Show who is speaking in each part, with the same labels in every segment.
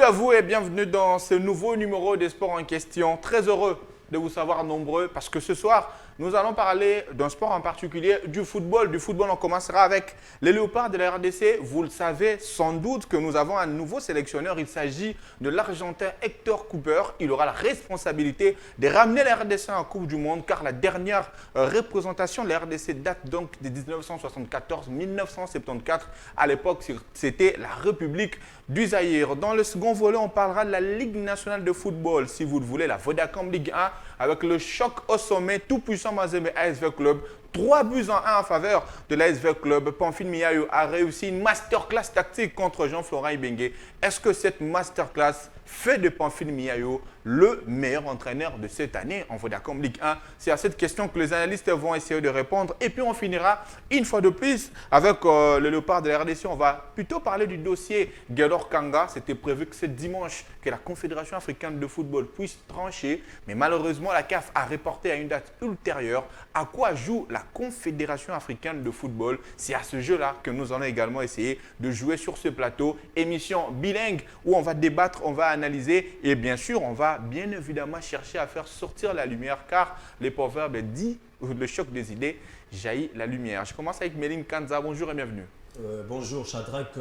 Speaker 1: à vous et bienvenue dans ce nouveau numéro des sports en question. Très heureux de vous savoir nombreux parce que ce soir, nous allons parler d'un sport en particulier, du football. Du football, on commencera avec les Léopards de la RDC. Vous le savez sans doute que nous avons un nouveau sélectionneur. Il s'agit de l'Argentin Hector Cooper. Il aura la responsabilité de ramener la RDC en Coupe du Monde car la dernière représentation de la RDC date donc de 1974-1974. À l'époque, c'était la République du Zaïre. Dans le second volet, on parlera de la Ligue nationale de football, si vous le voulez, la Vodacom Ligue 1, avec le choc au sommet, tout puissant Mazembe ASV Club. 3-1 en faveur de l'ASV Club. Pamphile Miayo a réussi une masterclass tactique contre Jean-Florent Ibenge. Est-ce que cette masterclass fait de Pamphile Miayo le meilleur entraîneur de cette année en Vodacom Ligue 1? C'est à cette question que les analystes vont essayer de répondre. Et puis on finira une fois de plus avec le Léopard de la RDC. On va plutôt parler du dossier Guelor Kanga. C'était prévu que ce dimanche que la Confédération africaine de football puisse trancher. Mais malheureusement, la CAF a reporté à une date ultérieure. À quoi joue la Confédération africaine de football? C'est à ce jeu-là que nous allons également essayer de jouer sur ce plateau. Émission bilingue où on va débattre, on va analyser et bien sûr, on va bien évidemment chercher à faire sortir la lumière car les proverbes disent le choc des idées jaillit la lumière. Je commence avec Méline Kanza. Bonjour et bienvenue.
Speaker 2: Bonjour Shadrach,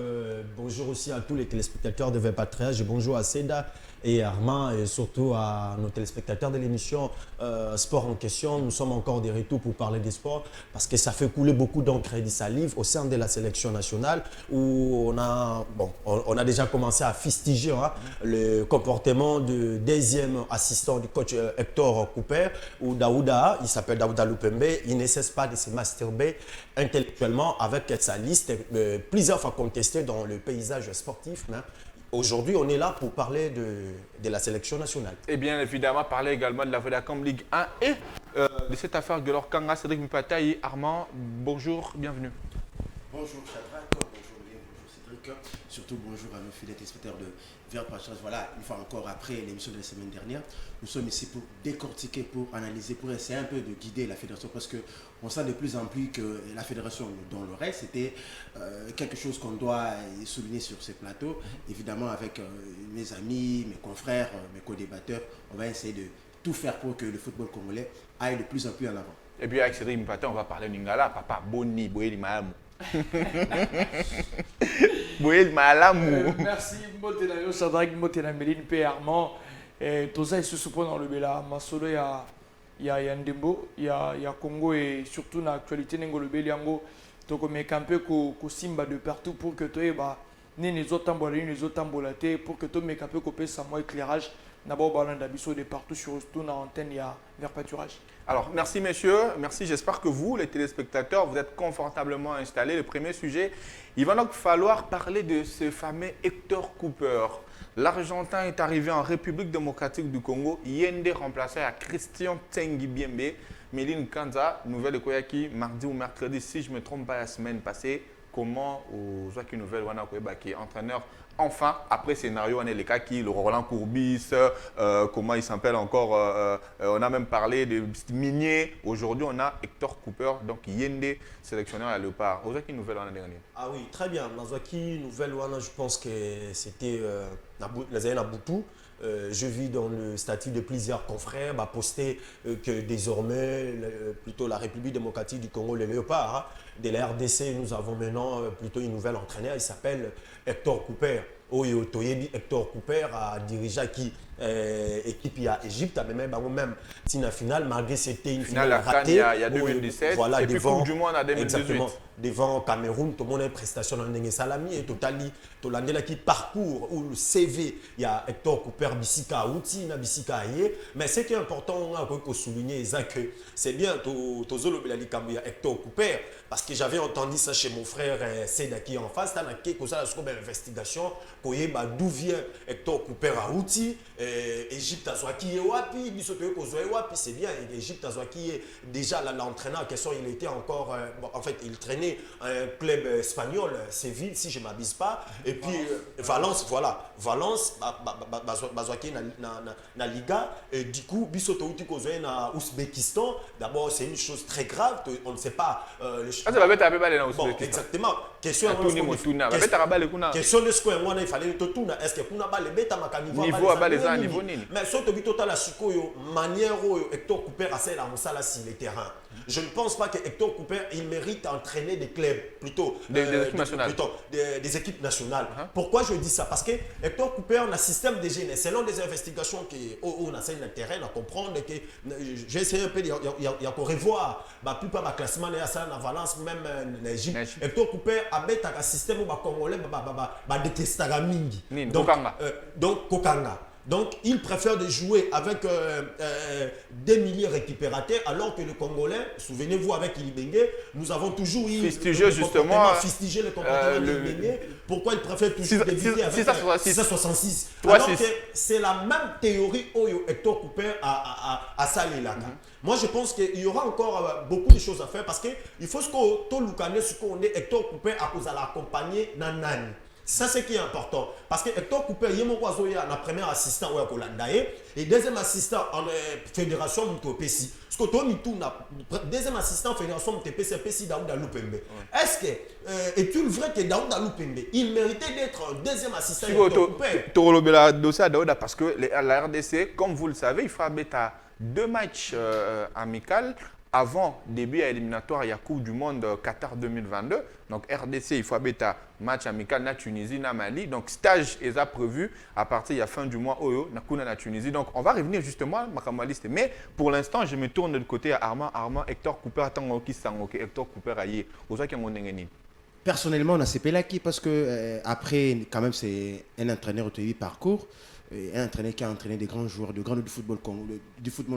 Speaker 2: bonjour aussi à tous les téléspectateurs de Verpatriage, bonjour à Seda et Armand et surtout à nos téléspectateurs de l'émission Sport en question. Nous sommes encore de retour pour parler des sports parce que ça fait couler beaucoup d'encre et de salive au sein de la sélection nationale où on a déjà commencé à fustiger le comportement du deuxième assistant du coach Hector Cooper ou Daouda, il s'appelle Daouda Lupembe. Il ne cesse pas de se masturber intellectuellement avec sa liste plusieurs fois contestée dans le paysage sportif. Aujourd'hui, on est là pour parler de la sélection nationale.
Speaker 1: Et bien évidemment, parler également de la Vodacom Ligue 1 et de cette affaire Guelor Kanga. Cédric Mpataï, Armand, bonjour, bienvenue.
Speaker 3: Bonjour Shadrach, bonjour Léon, bonjour Cédric, surtout bonjour à nos fidèles téléspectateurs de Verpatriage. Voilà, une fois encore après l'émission de la semaine dernière, nous sommes ici pour décortiquer, pour analyser, pour essayer un peu de guider la fédération parce qu'on sent de plus en plus que la fédération dans le reste, c'était quelque chose qu'on doit souligner sur ce plateau. Évidemment, avec mes amis, mes confrères, mes co-débatteurs, on va essayer de tout faire pour que le football congolais aille de plus en plus en avant.
Speaker 1: Et puis avec Cédric Mpataï, on va parler d'Ingala, papa Boni, Boyeli Mahamou.
Speaker 4: Merci, Motena Shadrach, Motena Méline, P. Armand. Tout ça, il se soupçonne dans le Béla. Masolo, il y a Ndembo, il y a Congo et surtout dans l'actualité, le Béliango. Donc, on met un peu ko Simba de partout pour que tu aies les autres tambolés, pour que tu aies un peu coupé sa moi éclairage. D'abord, ballon d'abisso de partout, surtout dans l'antenne, il y a Verpaturage.
Speaker 1: Alors, merci messieurs, merci. J'espère que vous, les téléspectateurs, vous êtes confortablement installés. Le premier sujet, il va donc falloir parler de ce fameux Hector Cooper. L'Argentin est arrivé en République démocratique du Congo. Yende remplacé à Christian Tengi Biembe. Méline Kanza, nouvelle de Koyaki, mardi ou mercredi, si je ne me trompe pas, la semaine passée. Comment, aux Zouaki Nouvelle, Wana Koyeba, qui est entraîneur. Enfin, après scénario, on est les cas qui, le Roland Courbis, comment il s'appelle encore, on a même parlé de Minier. Aujourd'hui, on a Hector Cooper, donc Yende, sélectionneur à Léopard. Ozaki Nouvelle l'année dernière.
Speaker 2: Ah oui, très bien. Nazwaki Nouvelle, je pense que c'était Nabutu. Je vis dans le statut de plusieurs confrères, posté que désormais, plutôt la République démocratique du Congo, les Léopards, de la RDC, nous avons maintenant plutôt une nouvelle entraîneur, il s'appelle Hector Cooper. Oyo Toyebi Hector Cooper a dirigé qui équipe à Égypte, même si la finale, malgré c'était une finale ratée.
Speaker 1: Il y a 2017,
Speaker 2: voilà,
Speaker 1: et puis
Speaker 2: devant,
Speaker 1: Coupe du Monde en 2018.
Speaker 2: Exactement, devant Cameroun, tout le monde a une prestation dans le Salami et Totali, Tolandela qui parcourt où le CV, il y a Hector Cooper, Bissika Outi, Bissika Aye. Mais ce qui est important, on a souligner, c'est bien, Tozolo Belali Kambuya Hector Cooper, parce que j'avais entendu ça chez mon frère Sedaki en face, dans la investigation, d'où vient Hector Cooper à Outi, Égypte à Zouaki et Wapi, c'est bien, Égypte à Zouaki est déjà l'entraîneur en question, il était encore, en fait, il traînait un club espagnol, Séville, si je ne m'abuse pas, et puis Valence, voilà, Valence, Zouaki na Liga, et du coup, Bissoto Outi Kozoé na Ouzbékistan, d'abord, c'est une chose très grave, on ne sait pas.
Speaker 1: Ça va être un peu
Speaker 2: Bon, exactement. Question de ce qu'on fallait tout tourner. Est-ce que pour n'a pas les bêta ma
Speaker 1: niveau à bas les ans niveau nini.
Speaker 2: Mais surtout total la sikoyo manière où Hector Cooper a celle à Moussala sur les terrains. Je ne pense pas que Hector Cooper il mérite d'entraîner des clubs plutôt
Speaker 1: des équipes nationales.
Speaker 2: Des équipes nationales. Pourquoi je dis ça? Parce que Hector Cooper a un système de génie. Selon des investigations qu'on a sur le terrain, à comprendre que j'ai essayé un peu, il y a qu'on revoir la plupart des classements, il y a ça en Valence, même en Égypte. Hector Cooper a mis un système où les Congolais détestent mingi. Donc, Kokanga. Donc, il préfère de jouer avec des milliers récupérateurs, alors que le Congolais, souvenez-vous avec Ilibenge, nous avons toujours eu
Speaker 1: fustigé justement
Speaker 2: fustigé le comportement d'Ilibenge. Pourquoi il préfère toujours débuter avec 666? Alors que c'est la même théorie où Hector Cooper a salé là. Moi, je pense qu'il y aura encore beaucoup de choses à faire parce qu'il faut que tout le monde ce qu'on est Hector Cooper à cause de l'accompagner dans Nani. Ça, c'est qui est important. Parce que Hector Cooper, il y a un premier assistant au Kolandae et deuxième assistant en fédération MTPC. Parce que deuxième assistant en fédération MTPC, c'est Daouda Lupembe. Est-ce que, est-il vrai que Daouda Lupembe, il méritait d'être un deuxième assistant Hector Cooper?
Speaker 1: Parce que la RDC, comme vous le savez, il fera bêta 2 matchs amicaux. Avant début à éliminatoire, il y a Coupe du Monde Qatar 2022. Donc RDC, il faut bêta match amical na Tunisie, na Mali. Donc stage est prévu à partir de la fin du mois Oyo, na Tunisie. Donc on va revenir justement à ma liste. Mais pour l'instant, je me tourne de côté à Armand, Hector Cooper, attends qui sang Hector Cooper aïe.
Speaker 3: Personnellement, on a CPLaki parce que après, quand même, c'est un entraîneur au parcours. Un entraîneur qui a entraîné des grands joueurs, de grands du football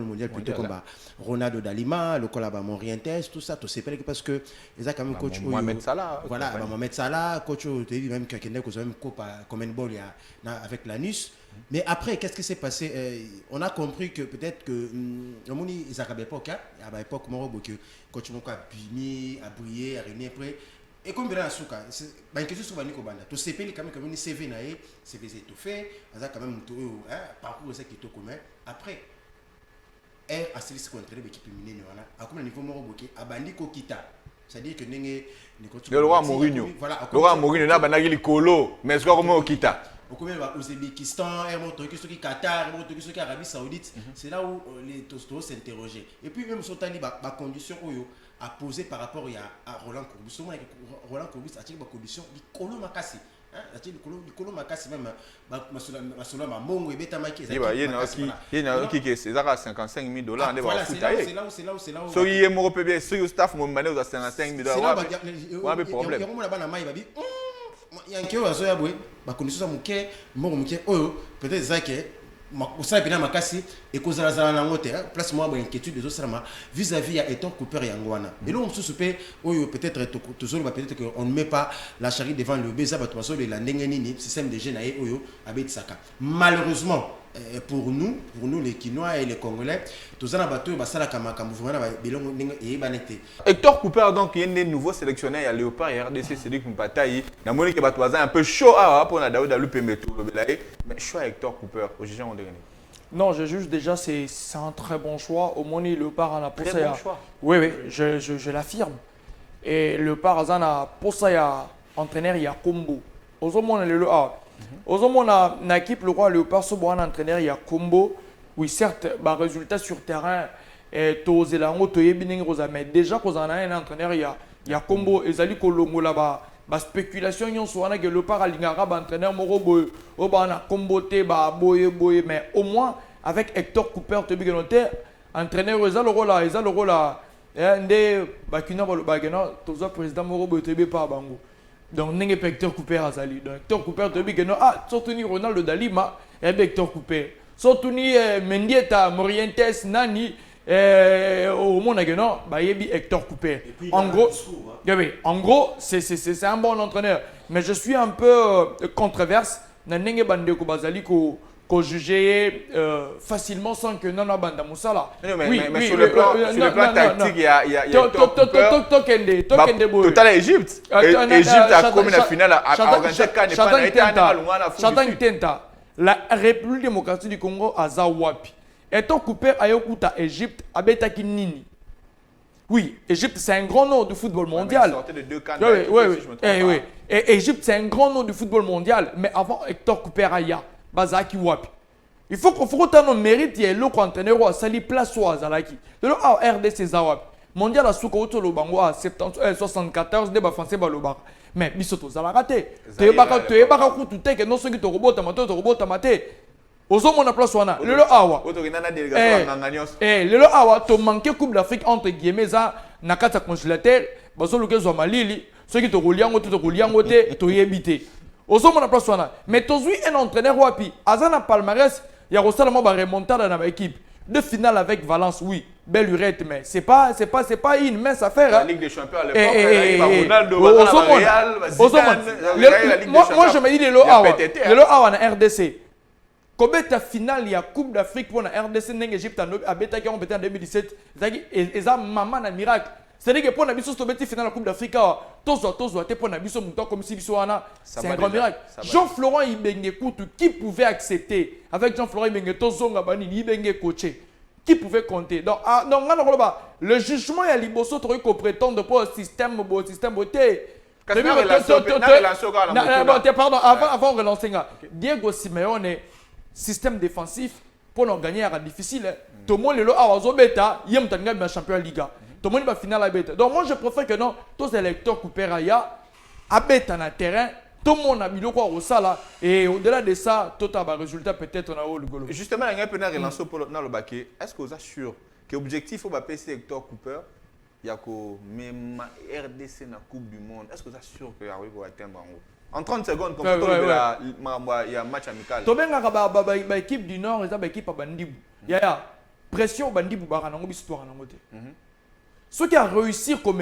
Speaker 3: mondial, plutôt comme Ronaldo Dalima, le Colaba Morientes, tout ça, tout c'est parce que ils ont quand même coach
Speaker 1: Mohamed Salah.
Speaker 3: Voilà, Mohamed Salah, coach même quelqu'un qui a même comme un bol avec l'anus. Mais après, qu'est-ce qui s'est passé? On a compris que peut-être que Moni Isaac à l'époque, à l'époque, coach Moko a bimé, a brillé, a régné après. Et comme bien sûr, une question sur Vaniko Banda. Tout ces pays, quand même, comme une CV, CV c'est tout fait, quand même un parcours qui est tout commun. Après, un styliste contre l'équipe féminine, à comme le niveau Moroboki, à Bandiko Kita. C'est-à-dire que
Speaker 1: le roi Mourinho. Le roi Mourinho n'a pas dit Kolo, mais est-ce qu'on a Kita?
Speaker 3: Au Ouzbékistan, au Qatar, au Arabie Saoudite, c'est là où les tostos s'interrogeaient. Et puis même sur les conditions à poser par rapport à Roland Courbis. Roland Courbis a tiré des conditions du Kolo Makassi. Le Kolo Makassi même, ma mongo et beta maki.
Speaker 1: Il y a qui est 55 000 dollars.
Speaker 3: Voilà, c'est là où.
Speaker 1: So il est mort payé, so il staff mon mané aux 55 000 dollars.
Speaker 3: Il y a un problème. Il y a un qui a un bah condition muke mo muke oyo peut-être ça que ça bien makasi et cause la zala ngote place moi ba inquiétude des autres vis-à-vis à Hector Cooper et Angwana et là on se souper oyo peut-être toujours peut-être que on ne met pas la charrue devant le beza ba toso la ndengenini système de jeunes oyo abet saka malheureusement pour nous les Quinois et les Congolais tous en abattu basala kama vraiment bilongo et banete.
Speaker 1: Hector Cooper donc il y a un nouveau sélectionneur, il y a Léopard et RDC Cédric Mpataï. Na moni ke batwaza un peu chaud pour na Daouda Lupembe tout mais choix Hector Cooper au juge on dernier.
Speaker 4: Non, je juge déjà c'est un très bon choix. Au moins Léopard en a pour ça.
Speaker 1: Très bon choix.
Speaker 4: Oui, je l'affirme. Et Léopard en a pour ça il y a entraîneur il y a Combo. Aux hommes le aux hommes on a une équipe le roi Léopard ce bon entraîneur il y a Combo. Oui, certes, résultat sur terrain, tous les langues, mais déjà qu'on en a un entraîneur, il y a Combo, et Zali Kolongo là-bas, spéculation, il y a que le paralingara, entraîneur, Morobo, a comboté, boye, mais au moins avec Hector Cooper, tu as noté, entraîneur, il a le rôle là, et Bakina, tous les présidents Morobo, tu pas Bango. Donc, il y a Hector Cooper à Zali. Donc, Hector Cooper, tu as surtout Ronaldo Dalima, et Hector Cooper. Surtout Mendieta, Morientes, Nani, au monde Hector Cooper. En gros, c'est un bon entraîneur. Mais je suis un peu controverse. Nenge bande ko bazali ko juger facilement sans que Nana Banda Moussala.
Speaker 1: Mais sur le plan tactique, il y a Hector Cooper. Total Égypte. Égypte a commis la finale à organiser
Speaker 4: la République démocratique du Congo a Zawapi. Hector Cooper a yokuta Égypte abetaki nini. Oui, Égypte, c'est un grand nom du football mondial.
Speaker 1: Il sortait de 2 cannes.
Speaker 4: Oui, oui,
Speaker 1: si je me trompe
Speaker 4: oui.
Speaker 1: pas.
Speaker 4: Oui. Et Égypte, c'est un grand nom du football mondial. Mais avant Hector Cooper Aya, Bazaki Wapi. Il faut qu'on ait un mérite, il y a l'autre entraîneur à Sali Place ou à Zalaki. De l'autre, à RDC Zawapi. Mondial à Soukouto Lobango à 74, débat français Balobar. Mais Bisoto Zalagate. Tu es baka kutu teke, non ce qui te robot tamate. Ozo mon place wana. Le awa. Le awa, tu manques Coupe d'Afrique entre guillemets à Nakata congélateur. Baso Luke Zomalili. Ceux qui te roulent tu y habité. Ozo mon place wana. Mais tu as un entraîneur wapi. Azana palmarès. Il y a aussi la remontada dans l'équipe. De finale avec Valence, oui. Belle urette, mais c'est pas une mince affaire.
Speaker 1: La Ligue des Champions à l'époque, Ronaldo, Real,
Speaker 4: moi je me dis le Awa en RDC. Combien de finale il y a Coupe d'Afrique pour la RDC en Égypte à Beta qui ont pété en 2017. Et ça maman un miracle. C'est-à-dire que pour la mission de finale la Coupe d'Afrique, tozo pour la mission comme si c'est un grand miracle. Jean-Florent Ibenge qui pouvait accepter avec Jean-Florent Ibenge tozo ngabani Ibenge coaché. Qui pouvait compter. Donc le jugement est à Liboso qui prétend pour le système beauté. Pardon, avant de relancer, Diego Simeone, système défensif, pour nous gagner, c'est difficile. Tout le monde est là, il y a un champion de Liga. Tout le monde va finir la bête. Donc moi je préfère que non, tous les électeurs coupés à bête dans le terrain, tout le monde a mis le quoi au sala. Et au-delà de ça, tout a un résultat peut-être on a eu le goal.
Speaker 1: Justement, il y a un peu de relance pour le baquet. Est-ce que vous êtes sûr que l'objectif au PC Hector Cooper, il y a que même RDC dans la Coupe du Monde, est-ce que vous êtes sûr qu'il y a atteindre en haut? En 30 secondes, comme il y a un match amical.
Speaker 4: Tu as une équipe du Nord et une équipe à Bandibou. Il y a pression Bandibou, histoire. Ceux qui ont réussi comme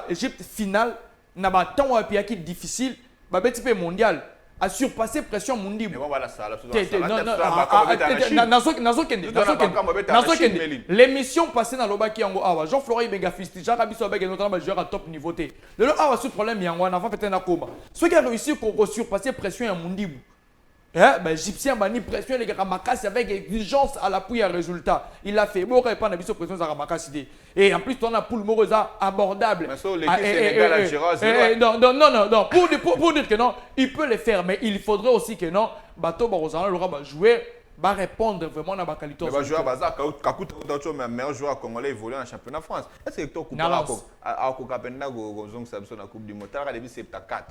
Speaker 4: l'Égypte finale, n'a pas tant à pied qui est difficile, petit mondial, a surpassé pression mondiale. L'émission passée dans l'Obaki Yango Awa, Jean-Florent Ibenga Fisti, Jacques Abisso avec notamment joueur à top niveau. Le Awa sous problème, il y a un enfant peut-être un coma. Ceux qui ont réussi à surpasser pression mondiale. Égyptien bani pression les Ramakasi avec exigence à l'appui à résultat. Il a fait bon répondre à la pression à Ramakasi. Et en plus on a pour le mot abordable. Non. Pour dire que non, il peut le faire, mais il faudrait aussi que non, Bato Barosana l'aura jouer, va répondre vraiment à la qualité.
Speaker 1: Il va jouer à Bazar, Kakuta mais meilleur joueur congolais évolué en championnat de France. Est-ce que Hector Cooper a Kokapenda Gozong Samson à Coupe du Monde? Il a début 74.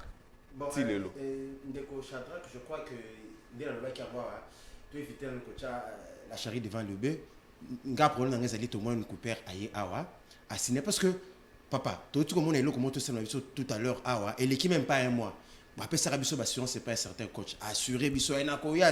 Speaker 3: Bon, Ndeko Shadrack, je crois que dès le bac à voir, tu évites la charrie devant le bœuf. Nga problème dans les alliés, tout le monde Cooper aïe awa. Assigné parce que papa, tout le monde est là comme tout à l'heure awa et l'équipe même pas un mois. Après ça Rabisso Bastion c'est pas un certain coach. Assuré Bisso Nakoya.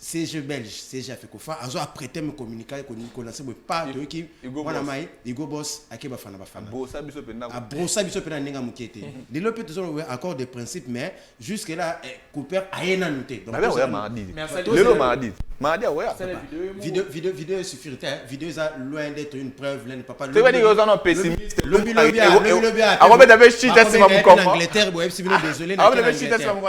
Speaker 3: CG belge, CG Afekofa, azo apprêté me communiquer connaissez pas de qui wana mai Igo boss akeba fana bafana.
Speaker 1: Brosa biso penda.
Speaker 3: A brosa biso penda ninga mukete. De l'autre toujours accord de principe mais jusque là Cooper ayena noté.
Speaker 1: Donc ouais mardi. Le mardi. Mardi ouais.
Speaker 3: Vidéo suffit vidéo ça loin d'être une preuve là papa.
Speaker 1: Tu vas dire aux gens pessimistes.
Speaker 3: Le bien.
Speaker 1: Avant d'avoir chute à Simon
Speaker 3: comme Angleterre, bon FC désolé.
Speaker 1: Avant d'avoir chute à Simon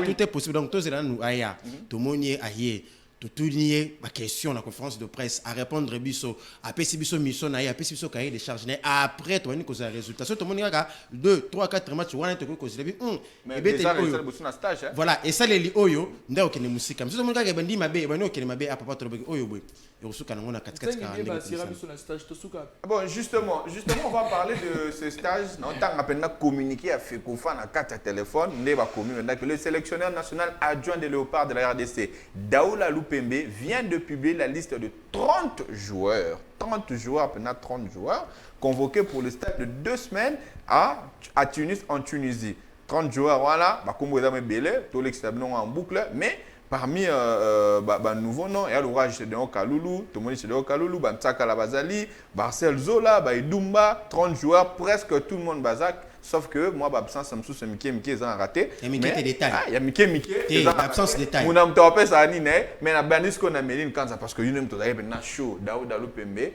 Speaker 3: tout est possible donc tous là nous aya. Tout monde aïe. Tout nier ma question la conférence de presse à répondre biso à biso mission na à biso cahier de charge après toi ni cause résultat tout le monde a 2 3 4 matchs on a te cause le
Speaker 1: mais déjà ça stage
Speaker 3: voilà et ça les oyo nda okene musika tout le monde a bandi mabe bano okene mabe à papa trop oyo boy et osuka na ngona 4
Speaker 1: bon justement on va parler de ce stage on t'a appelé communiquer à Fekofa na carte téléphone ne va communiquer que le sélectionneur national adjoint de Léopard de la RDC Daoula Pembe vient de publier la liste de 30 joueurs, pendant 30 joueurs, convoqués pour le stage de 2 semaines à Tunis, en Tunisie. 30 joueurs, voilà, comme vous avez belé, tout l'extérieur en boucle, mais parmi nouveaux noms, il y a l'orage de Okaloulou, tout le monde est de Okaloulou, Tsaka Labazali, Barcel Zola, Idumba, 30 joueurs, presque tout le monde Bazak. Sauf que moi, l'absence, ça me soucie, Mickey, ils ont raté.
Speaker 3: Il y a Mickey des détails.
Speaker 1: Il y a Mickey.
Speaker 3: L'absence de détails.
Speaker 1: On a un ça, mais la bandit qu'on a mis parce que nous sommes tous les chaud, Daoula Pembe,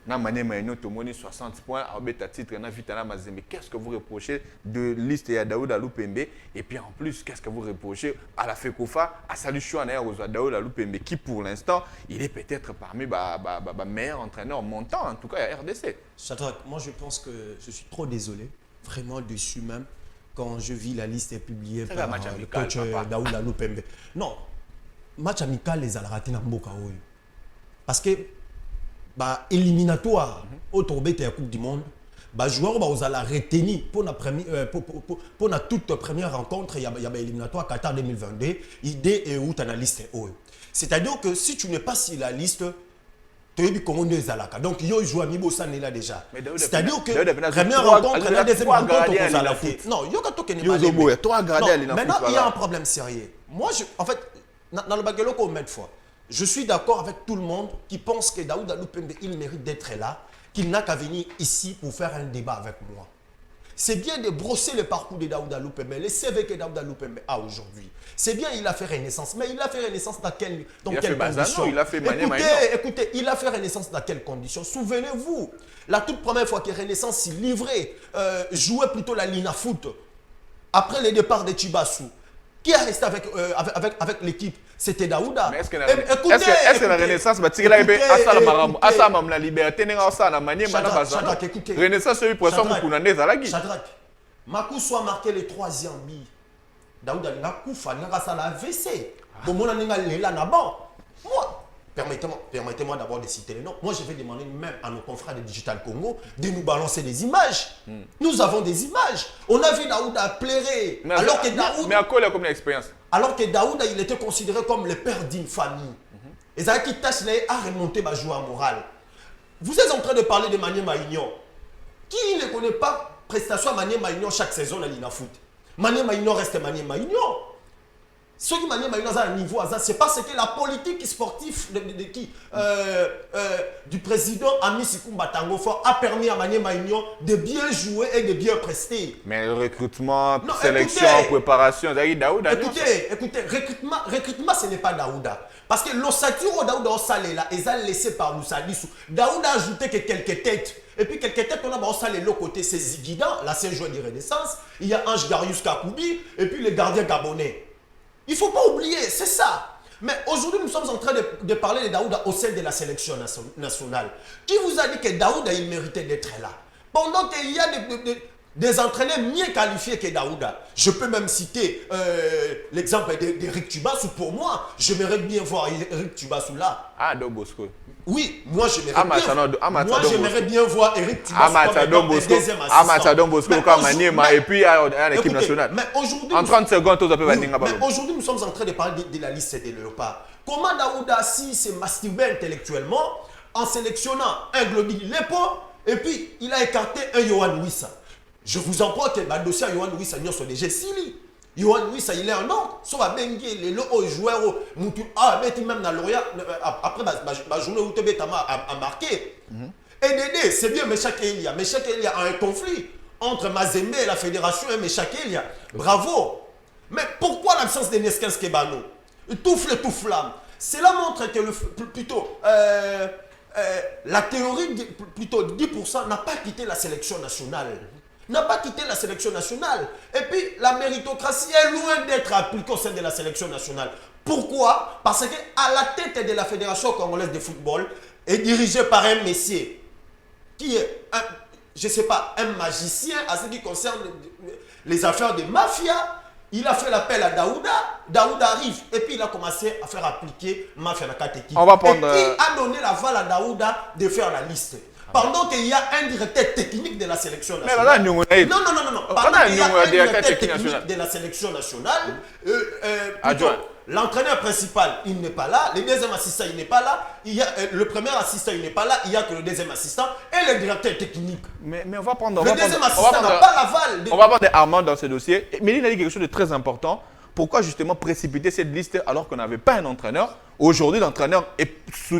Speaker 1: Na Mané Maïno, tout le monde 60 points, Abeta titre, na Vitana Mazembe. Qu'est-ce que vous reprochez de liste et à Daouda Loupembe? Et puis en plus, qu'est-ce que vous reprochez à la Fekofa, à Salou Chouana et à Daouda Loupembe, qui pour l'instant, il est peut-être parmi les meilleurs entraîneurs montants, en tout cas à RDC.
Speaker 2: Shadrack, moi je pense que je suis trop désolé, vraiment déçu même, quand je vis la liste publiée par le coach Daouda Loupembe. Non, match amical, les Alaratis n'ont pas parce que éliminatoire au tombé de la Coupe du Monde, joueur va la retenir pour la toute première rencontre, il y a éliminatoire Qatar 2022, idée et où tu as la liste. C'est-à-dire que si tu n'es pas sur la liste, tu es comment des alaka. Donc il joue à Mibosa là déjà. C'est-à-dire que première rencontre, la deuxième rencontre on a la foot. Non, il y a pas. Maintenant il y a un problème sérieux. Moi en fait dans le bagage combien de fois je suis d'accord avec tout le monde qui pense que Daouda Loupembe, il mérite d'être là, qu'il n'a qu'à venir ici pour faire un débat avec moi. C'est bien de brosser le parcours de Daouda Loupembe, le CV que Daouda Loupembe a aujourd'hui. C'est bien, il a fait renaissance, mais il a fait renaissance dans quelles conditions?
Speaker 1: Il a fait
Speaker 2: Écoutez, il a fait renaissance dans quelles conditions? Souvenez-vous, la toute première fois que Renaissance s'est livré, jouait plutôt la Lina Foot, après le départ de Chibassou. Qui est resté avec l'équipe? C'était Daouda.
Speaker 1: Mais est-ce que la Renaissance va tirer la liberté? Renaissance, c'est pour ça que
Speaker 2: Shadrack, Makou soit marqué les 3e billes. Daouda n'a pas fait la AVC. Moi, permettez-moi d'abord de citer les noms. Moi, je vais demander même à nos confrères de Digital Congo de nous balancer des images. Nous avons des images. On a vu Daouda pleurer.
Speaker 1: Mais à quoi il a comme expérience?
Speaker 2: Alors que Daouda, il était considéré comme le père d'une famille. Et ça qui tâche à remonter ma joie morale. Vous êtes en train de parler de Mané Maïnion. Qui ne connaît pas prestation à Mané Maïnion chaque saison à l'Ina Foot? Mané Maïnion reste Mané Maïnion. Ce qui Mané Maïnion a un niveau, c'est parce que la politique sportive du président Ami Sikumba Tango Fort a permis à Mané Maïnion de bien jouer et de bien prester.
Speaker 1: Mais le recrutement, sélection, préparation, Daouda.
Speaker 2: Écoutez, recrutement, ce n'est pas Daouda. Parce que l'ossature Daouda salé là, ils ont laissé par Moussalisu. Daouda a ajouté que quelques têtes. Et puis quelques têtes, on a salé l'autre côté, c'est Ziguidan, l'ancien joueur de Renaissance. Il y a Ange Darius Kakoubi et puis le gardien gabonais. Il ne faut pas oublier, c'est ça. Mais aujourd'hui, nous sommes en train de parler de Daouda au sein de la sélection nationale. Qui vous a dit que Daouda, il méritait d'être là? Pendant qu'il y a des entraîneurs mieux qualifiés que Daouda. Je peux même citer l'exemple d'Eric Tubassou. Pour moi, j'aimerais bien voir Eric Tubassou là.
Speaker 1: Ah, Don Bosco.
Speaker 2: Oui, moi j'aimerais bien voir Eric Tubassou comme deuxième assistant.
Speaker 1: Amatadon Bosco comme Maniema et puis à l'équipe nationale.
Speaker 2: Mais aujourd'hui,
Speaker 1: en 30 secondes, tout peut venir.
Speaker 2: Mais aujourd'hui, nous sommes en train de parler de la liste des léopards. Comment Daouda s'est masturbé intellectuellement en sélectionnant un Glody Lepo et puis il a écarté un Yohan Wissa. Je vous en prends que le dossier à Yohan Wissa n'y a déjà Sili. Yohan Wissa, il est un ordre. Sauf à Bengue, les joueurs, même dans l'Orient, après la journée où Tebetama a marqué. Et Dédé, c'est bien Meshak Elia. Meshak Elia a un conflit entre Mazembe et la fédération et Meshak Elia. Bravo. Mais pourquoi l'absence de Neskens Kebano? Tout flamme. Cela montre que la théorie, plutôt 10%, n'a pas quitté la sélection nationale. N'a pas quitté la sélection nationale. Et puis, la méritocratie est loin d'être appliquée au sein de la sélection nationale. Pourquoi? Parce qu'à la tête de la Fédération congolaise de football est dirigée par un messier qui est, un magicien à ce qui concerne les affaires de mafia. Il a fait l'appel à Daouda. Daouda arrive et puis il a commencé à faire appliquer mafia na Kateki.
Speaker 1: On va prendre.
Speaker 2: Et il a donné l'aval à Daouda de faire la liste. Pendant qu'il y a un directeur technique de la sélection nationale.
Speaker 1: Non.
Speaker 2: Pendant qu'il y a un directeur technique de la sélection nationale, l'entraîneur principal, il n'est pas là. Le deuxième assistant, il n'est pas là. Il y a, le premier assistant, il n'est pas là. Il n'y a que le deuxième assistant et le directeur technique.
Speaker 1: Mais on va prendre.
Speaker 2: Le deuxième assistant n'a pas l'aval.
Speaker 1: On va prendre Armand dans ce dossier. Méline a dit quelque chose de très important. Pourquoi justement précipiter cette liste alors qu'on n'avait pas un entraîneur? Aujourd'hui, l'entraîneur est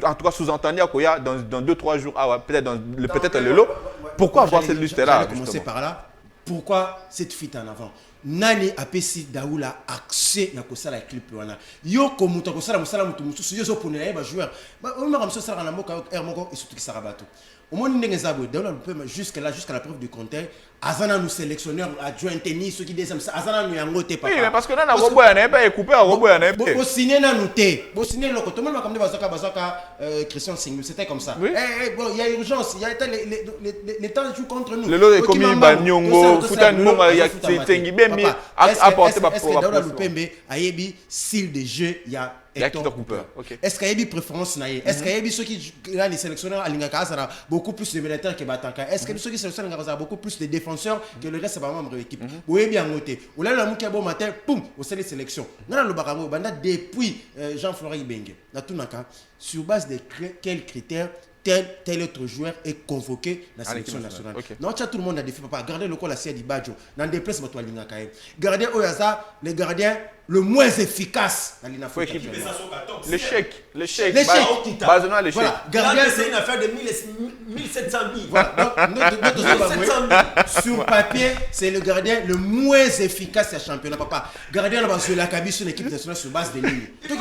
Speaker 1: en tout cas sous-entendu qu'il y a dans 2-3 jours, peut-être le lot. Pourquoi avoir cette liste-là?
Speaker 3: Commencer par là. Pourquoi cette fuite en avant? nani apesi Daoula accès na kosala clip wana yo ko muta kosala musala mutu mususu yo zo ponela ba joueur ba o mara mso sala na moka er moko isutu kisaka bato au moins ndenge zabo Daoula peut jusqu'à la preuve du contraire azana nous sélectionneur adjoint tennis ceux qui deuxième azana nous yango te papa
Speaker 1: oui mais parce que na roboya na pas coupé à roboya na pas
Speaker 3: bo signer na nous te bo signer loko to même comme bazaka Christian Singh c'était comme ça bon il y a urgence il y a les temps jouent contre nous
Speaker 1: le lot est comme Banyongo futa nonga ya tengi bembi apporter ba pour
Speaker 3: Daoula Lupembe ayebi style de jeu il y a
Speaker 1: Hector Cooper. Okay.
Speaker 3: Est-ce qu'il y a des préférences? Est-ce qu'il y a ceux qui les sélectionneurs à l'Ingaka beaucoup plus de militaires que Bataka? Est-ce que ceux qui sélectionnent beaucoup plus de défenseurs que le reste de la membre de l'équipe? Vous voyez bien noté. Ou là, le bon matin, poum, au sein des sélections. Nous avons le Barango, depuis Jean-Florent Ibenge. Sur base de quels critères tel autre joueur est convoqué dans la sélection nationale. Okay. Non, tout le monde a des filles. Papa, gardez le col à Siadi Badjo. Dans des places, gardez Oyaza, les gardiens le moins efficace dans l'Inafrique.
Speaker 1: L'échec.
Speaker 2: Voilà. Gardien, c'est une affaire de 1700 000. Voilà.
Speaker 3: Sur papier, c'est le gardien le moins efficace du championnat. Papa, gardien là-bas sur la cabine sur l'équipe nationale sur base de lignes.
Speaker 2: Toi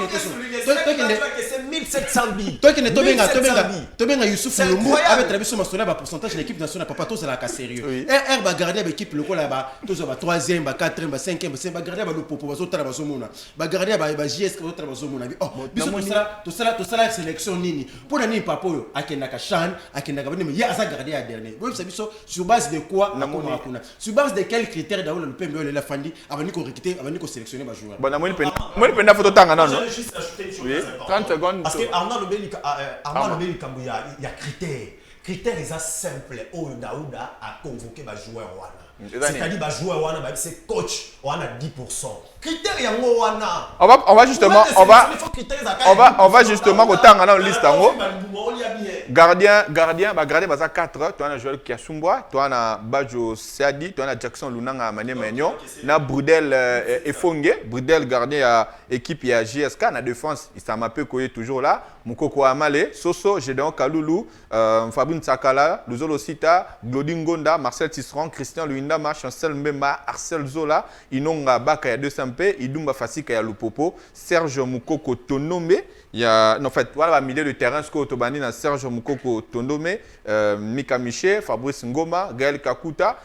Speaker 2: c'est 1700 000.
Speaker 3: Toi qui n'es Youssouf Lumbu avec la mission nationale pourcentage de l'équipe nationale. Papa, tous c'est la cas sérieux. Herbe gardien l'équipe locale là-bas, tous va 3e, 4e, 5e, c'est gardien le popo gardien JS tout ça sélection nini pour nani papo akendaka Chan akendaka bani ya asa gardien à dernier vous savez sur base de quoi sur base de quels critères Daoula Lupembe le fandi avant ko recruter avant ko sélectionner ba joueur
Speaker 1: bon moi penda photo tanga non 30 secondes
Speaker 2: parce que Arnaud Lobeli kambu ya critères ils simple au Daouda a convoqué ba joueur wana. C'est-à-dire que joueur wana c'est coach wana 10%. Critères yango wana.
Speaker 1: On va justement autant dans liste en haut. Gardien baza 4, tu as un joueur qui a Sumboa, tu as Badjo Seadi, tu as Jackson Lunanga Mané Magnon, na Brudel Efonge, Brudel gardien à équipe à JSK na défense, il s'est peu koyé toujours là, Mukoko Amale, Soso, Gédéon Kaloulou, Fabrine Sakala, Luzolo Sita, Glodin Gonda, Marcel Tisserand, Christian Luindama, Chancel Mbemba, Arcel Zola, Inonga Baka ya 200p, Idumba Fasika ya Lupopo, Serge Mukoko Tonome, il y a en fait voilà milieu de terrain ce que Otobani na Serge Mukoko Tonome, Mika Miché, Fabrice Ngoma, Gaël Kakuta,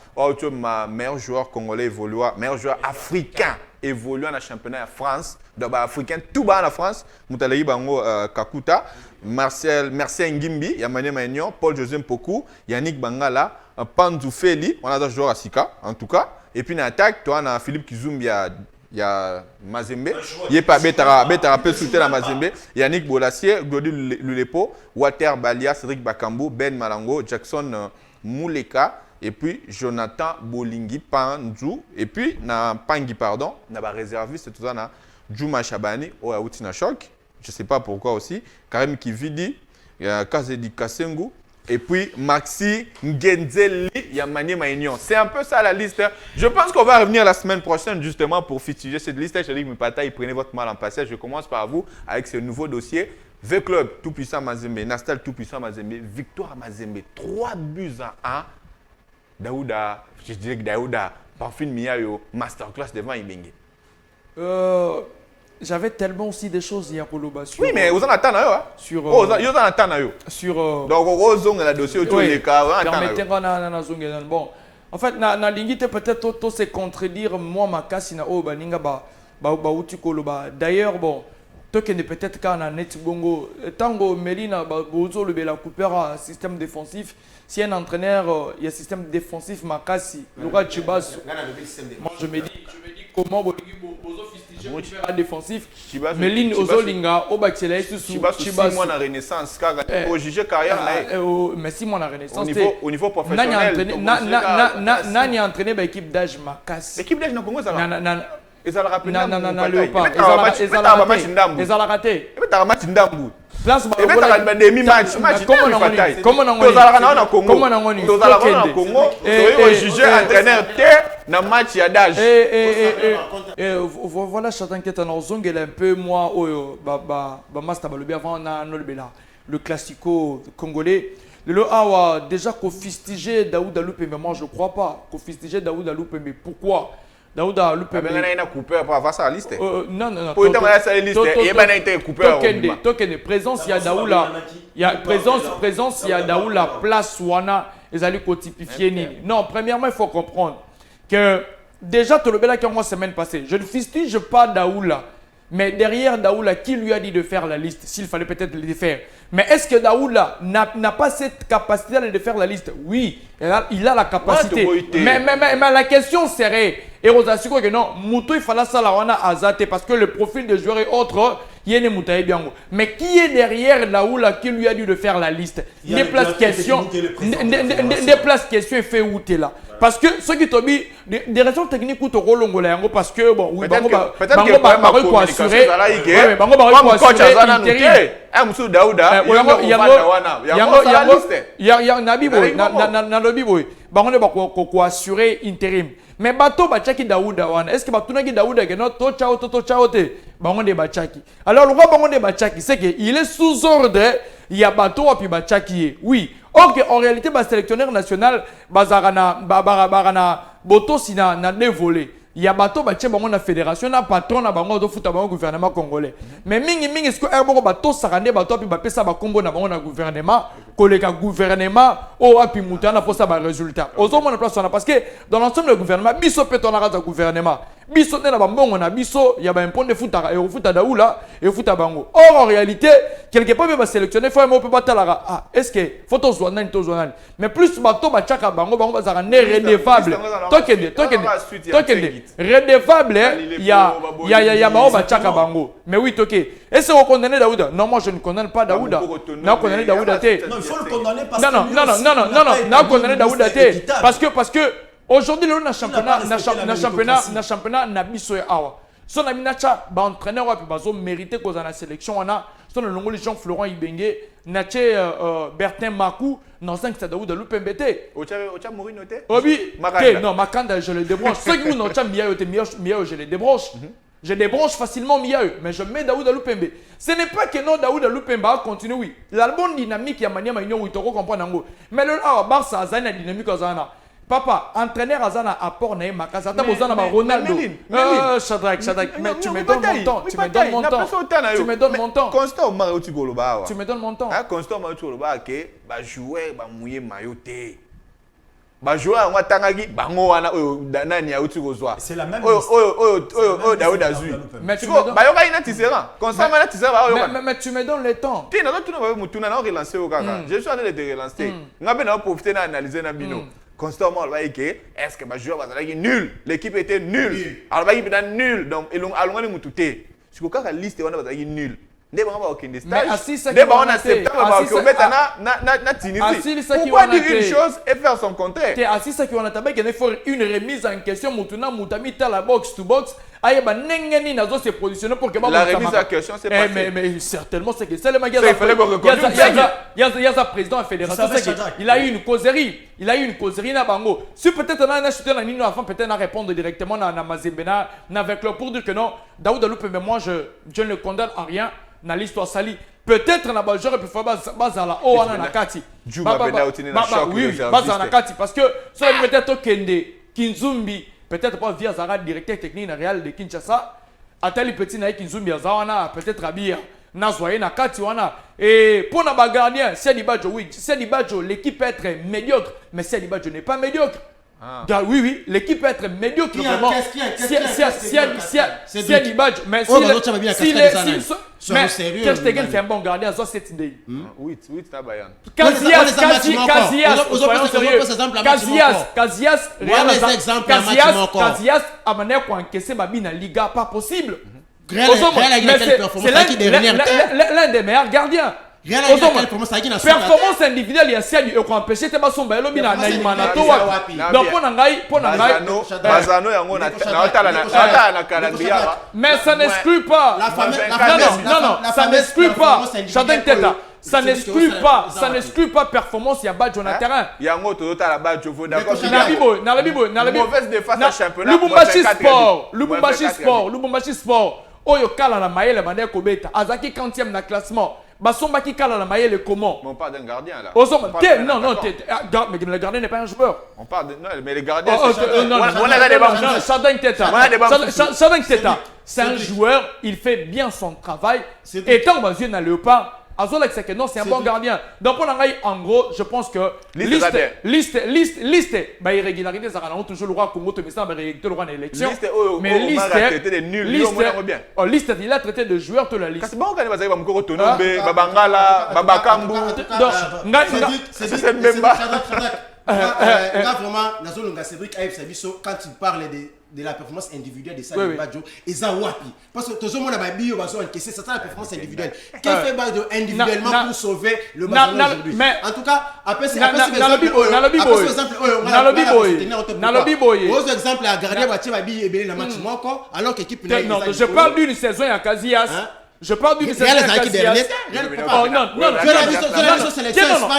Speaker 1: ma meilleur joueur congolais évoluant, meilleur joueur africain évoluant dans le championnat de France, d'abord africain tout bas en France, Moutalei Bango Kakuta, Marcel Ngimbi, Yamane Magnon, Paul José Mpoku, Yannick Bangala, Panzu Feli, on a des joueurs à Sika en tout cas, et puis en attaque, tu as Philippe Kizumbi, il y a Mazembe, il y a pas Betara Pesouté la Mazembe, Yannick Bolassier, Glody Lulepo, Walter Balia, Cédric Bakambu, Ben Malango, Jackson Mouleka, et puis Jonathan Bolingi Panzu, et puis na Pangi pardon, na ba réserviste tout ça na Djouma Chabani au Outina Choc, je sais pas pourquoi aussi, Karim Kividi, Kazedi Kasengu. Et puis Maxi Ngenzeli Yamani Maignon. C'est un peu ça la liste. Je pense qu'on va revenir la semaine prochaine justement pour fustiger cette liste. Je dis que mes patailles, prenez votre mal en passage. Je commence par vous avec ce nouveau dossier. V-Club, tout puissant Mazembe. Nastal, tout puissant Mazembe. Victoire Mazembe. 3 buts à 1. Daouda, je dirais que Daouda, Parfum Miayo, masterclass devant Ibenge.
Speaker 4: J'avais tellement aussi des choses hier pour l'Oba.
Speaker 1: Oui, mais vous en attendez, hein? Sur. Vous en attendez,
Speaker 4: sur.
Speaker 1: Donc, vous en avez dossier autour des cas.
Speaker 4: Bon, en fait, na lingite peut-être tout se contredire moi ma casse na Oba ninga ba uti koloba. D'ailleurs, bon, toi qui n'est peut-être qu'un net bongo tango Melina bozo le bela Cooper système défensif. Si un entraîneur il y a système défensif ma casse, le roi Chibas. Moi je me dis comment bozo fistiger un défensif. Meline ozolinga obaxela
Speaker 1: Chibas moi na renaissance car au juger carrière là.
Speaker 4: Mais si moi na renaissance
Speaker 1: au niveau professionnel.
Speaker 4: Nani entraîné ba équipe d'âge ma casse.
Speaker 1: Équipe d'âge na Congo ça va.
Speaker 4: Non, Léopard. Ils ont raté. Place
Speaker 1: demi-match.
Speaker 4: Comment
Speaker 1: match d'âge.
Speaker 4: Voilà, chacun qui est en zone, un peu moi, le classico congolais. Le Awa, déjà qu'on fustigé Daouda Loupembe, moi je ne crois pas qu'on fustigé Daouda Loupembe. Pourquoi? Daouda Lupembe.
Speaker 1: Il a coupé pour avoir sa liste.
Speaker 4: Non, non, non.
Speaker 1: Pour avoir sa liste, il y a été coupé.
Speaker 4: Tokende, présence, il y a Daoula. Il y a présence, il y a Daoula, place Wana, ils allaient cotipifier Nini. Non, premièrement, il faut comprendre que déjà, tu le là qui la semaine passée, je ne fustige pas Daoula. Mais derrière Daoula, qui lui a dit de faire la liste? S'il fallait peut-être le faire. Mais est-ce que Daoula n'a pas cette capacité de faire la liste? Oui, il a la capacité. Mais la question serait, et Rosasiko que non, Moutou il fallait ça la wana azate parce que le profil de joueur est autre. Mais qui est derrière Daoula qui lui a dit de faire la liste? Des places questions et fait où tu es là. Parce que ceux qui t'ont dit des raisons techniques ou t'as parce que bon, oui,
Speaker 1: peut-être que
Speaker 4: pour assurer. Assurer intérim. Mais bateau bachaki Daouda wana. Est-ce que batuna ki Daouda que non to chao te bango de bachaki. Alors le roi bango de bachaki c'est que il est sous ordre, il y a bateau puis bachaki. Oui. OK, en réalité ba sélectionneur national bazarana barana boto sina na dévolé. Il y a bateau bache bango na fédération na patron na bango do futa bango gouvernement congolais. Mais mingi est-ce que erbo bateau sarande bateau puis ba pesa ba kombo na bango na gouvernement, koleka gouvernement o api mutana pour ça ba résultat. Ozo mona place on a parce que dans l'ensemble du gouvernement biso petona raza gouvernement. Biso na ba mbongo na biso ya ba impond de futa et futa daoula et futa bango. Or en réalité, quelque part ba sélectionner faut mo peut batalara. Ah, est-ce que photo zwanani to zwanani. Mais plus bateau ba chaka bango bazara ne redevable. Tokende. Redevable, il y a Chaka Bango. Mais oui, ok. Est-ce qu'on condamne Daouda? Non, moi je ne condamne pas Daouda. Non, condamner Daouda.
Speaker 2: Non, il faut le condamner parce que.
Speaker 4: Non, condamner Daouda. Parce que aujourd'hui, le championnat n'a biso awa. Son ami Nacha, entraîneur, il mérité qu'on a la sélection. On a son nom Jean Florent Ibenge, Naché Bertin Makou, non, c'est que ça Daouda Lupembete.
Speaker 1: Ocha Mourinho te?
Speaker 4: Oui, non, Makanda, je le débranche. Ceux qui n'ont pas Miayo, je les débranche. Je débranche facilement Miayo, mais je mets Daouda Lupembe. Ce n'est pas que non, Daouda Lupembe a continué, oui. L'album dynamique, il y a manière, il y a comprendre. Mais le Barça a une dynamique aux Zana. Papa, entraîneur Azana apport na Makasa, t'as besoin de Ronaldo. Shadrach, mais tu me donnes mon temps.
Speaker 1: Constant Mario Tigoloba.
Speaker 4: Tu me donnes mon temps.
Speaker 1: Constant Mario Tigoloba que ba jouer ba mouiller maillot té. Ba jouer en Tangagi, bango wana nani ya Utigozwa.
Speaker 2: C'est la même
Speaker 1: Daouda Zui.
Speaker 4: Mais tu me donnes
Speaker 1: ba yoka ina tisera. Constant mana tisera ba yoka.
Speaker 4: Mais tu me donnes le temps.
Speaker 1: Tu n'as pas tout na mutuna na relancer au kaka. Je suis en train de te relancer. Ngabe na profiter na analyser na bino. Constamment, on va dire que est-ce que ma joueur va être nul? L'équipe était nulle. Alors, l'équipe était nulle. Donc, ils ont allongé le touté. Je crois que la liste est nulle. Mais pourquoi dire une chose et faire son contraire?
Speaker 4: Une remise en question, la box to box. La
Speaker 1: remise en question, c'est pas
Speaker 4: mais certainement, c'est que c'est le magasin. Il y a un président de la fédération. Il a eu une causerie. Si peut-être on a acheté un Nino avant, peut-être on répondre directement à Mazembena avec le pour dire que non, Daouda Loupé, mais moi je ne le condamne à rien. Dans l'histoire sali, peut-être na ba j'aurais pu faire bazala oh ana nakati oui bazala nakati parce que ça peut-être Kende Kinzumbi peut-être pas via Zara directeur technique na Real de Kinshasa atali petit na Kinzumbi azawana peut-être Abia Nazwaye nakati wana et pour na ba gardien c'est Badjo oui c'est Badjo l'équipe peut être médiocre mais c'est Badjo n'est pas médiocre. Oui, l'équipe peut être médiocre vraiment. Si Badjo, mais si Ter Stegen fait un bon gardien, ça c'est Indé.
Speaker 1: Oui, c'est Bayern.
Speaker 4: Casillas, a manière pour encaisser Babi dans la Liga, pas possible. C'est l'un des meilleurs gardiens. Performance individuelle, il y a celle qui a empêché de son bailo bina na imana to wa. Donc pour ngai
Speaker 1: Bazano yango na
Speaker 4: mais ça n'exclut pas. Non, ça n'exclut pas. Chacun tête. Ça n'exclut pas performance il y a Badjo na terrain.
Speaker 1: Yango to ta la Badjo faut d'accord.
Speaker 4: Na la bibo.
Speaker 1: Mauvaise défense à championnat.
Speaker 4: Lubumbashi Sport. Oyo kala na maele bande kobeta azaki 40e na classement Basombaki Kala la Mayele comment?
Speaker 1: Mais on parle d'un gardien là.
Speaker 4: Ozom,
Speaker 1: On parle d'un
Speaker 4: non, non,
Speaker 1: attaquant.
Speaker 4: mais le gardien n'est pas un joueur.
Speaker 1: On parle de. Non, mais les gardiens.
Speaker 4: Oh,
Speaker 1: c'est
Speaker 4: non, non,
Speaker 1: on a des bancs.
Speaker 4: Chadin Teta.
Speaker 1: On a des bancs.
Speaker 4: Chadin Teta, c'est un
Speaker 3: Cédric.
Speaker 4: joueur, il fait bien son travail.
Speaker 3: Cédric.
Speaker 4: Et tant que n'a le pas, Azola c'est que non, c'est un bon
Speaker 3: Cédric.
Speaker 4: gardien. Donc pour l'enrail, en gros, je pense que liste, bah irrégularité, ça rend toujours le roi Congo, mais ça va réguler le roi en élection. Mais
Speaker 1: Omar a traité des nuls. Lui, au moins, il bien.
Speaker 4: oh liste, il a traité de joueurs de la liste.
Speaker 1: Kasi bon, quand il va dire Mukoro Tonombe, Babangala, Babakambu.
Speaker 3: C'est même pas. Vraiment, Nazolonga Cédric Aïf Sabiso, quand il parle de la performance individuelle de Salim Badjo, et ça wapi. Parce que tout le monde a dit que c'est ça la performance individuelle. Qu'est-ce que fait Badjo individuellement pour sauver le match aujourd'hui? En tout cas, après c'est exemple à garder Bachi Babi et Belé la match encore, alors qu'équipe
Speaker 4: non, je parle d'une saison à Casillas. Je parle d'une saison à Casillas. Oh non, non, non.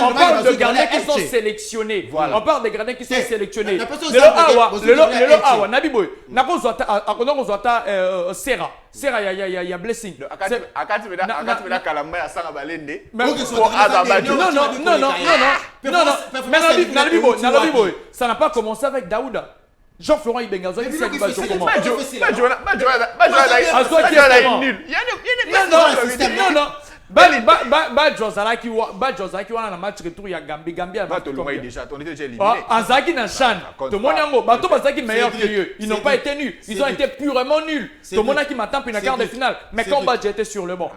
Speaker 4: On parle de gardiens qui sont sélectionnés. On parle des gardiens qui sont sélectionnés. Le Awa, Nabiboy. Serra. Serra, il y a blessing.
Speaker 1: Akati Meda Kalamba à Sarabalende.
Speaker 4: Non, Nabiboy, ça n'a pas commencé avec Daouda. Jean-Florent Ibengazo, il sait comment. Non. Badjo Zalaki wana na match retour ya Gambia. Azaki na Chan. Tout le monde yango, bato bazaki meilleur que eux. Ils n'ont pas été nuls. Ils ont été purement nuls. Tout le monde qui m'attend pour une quart de finale. Mais quand Badjo était sur le banc.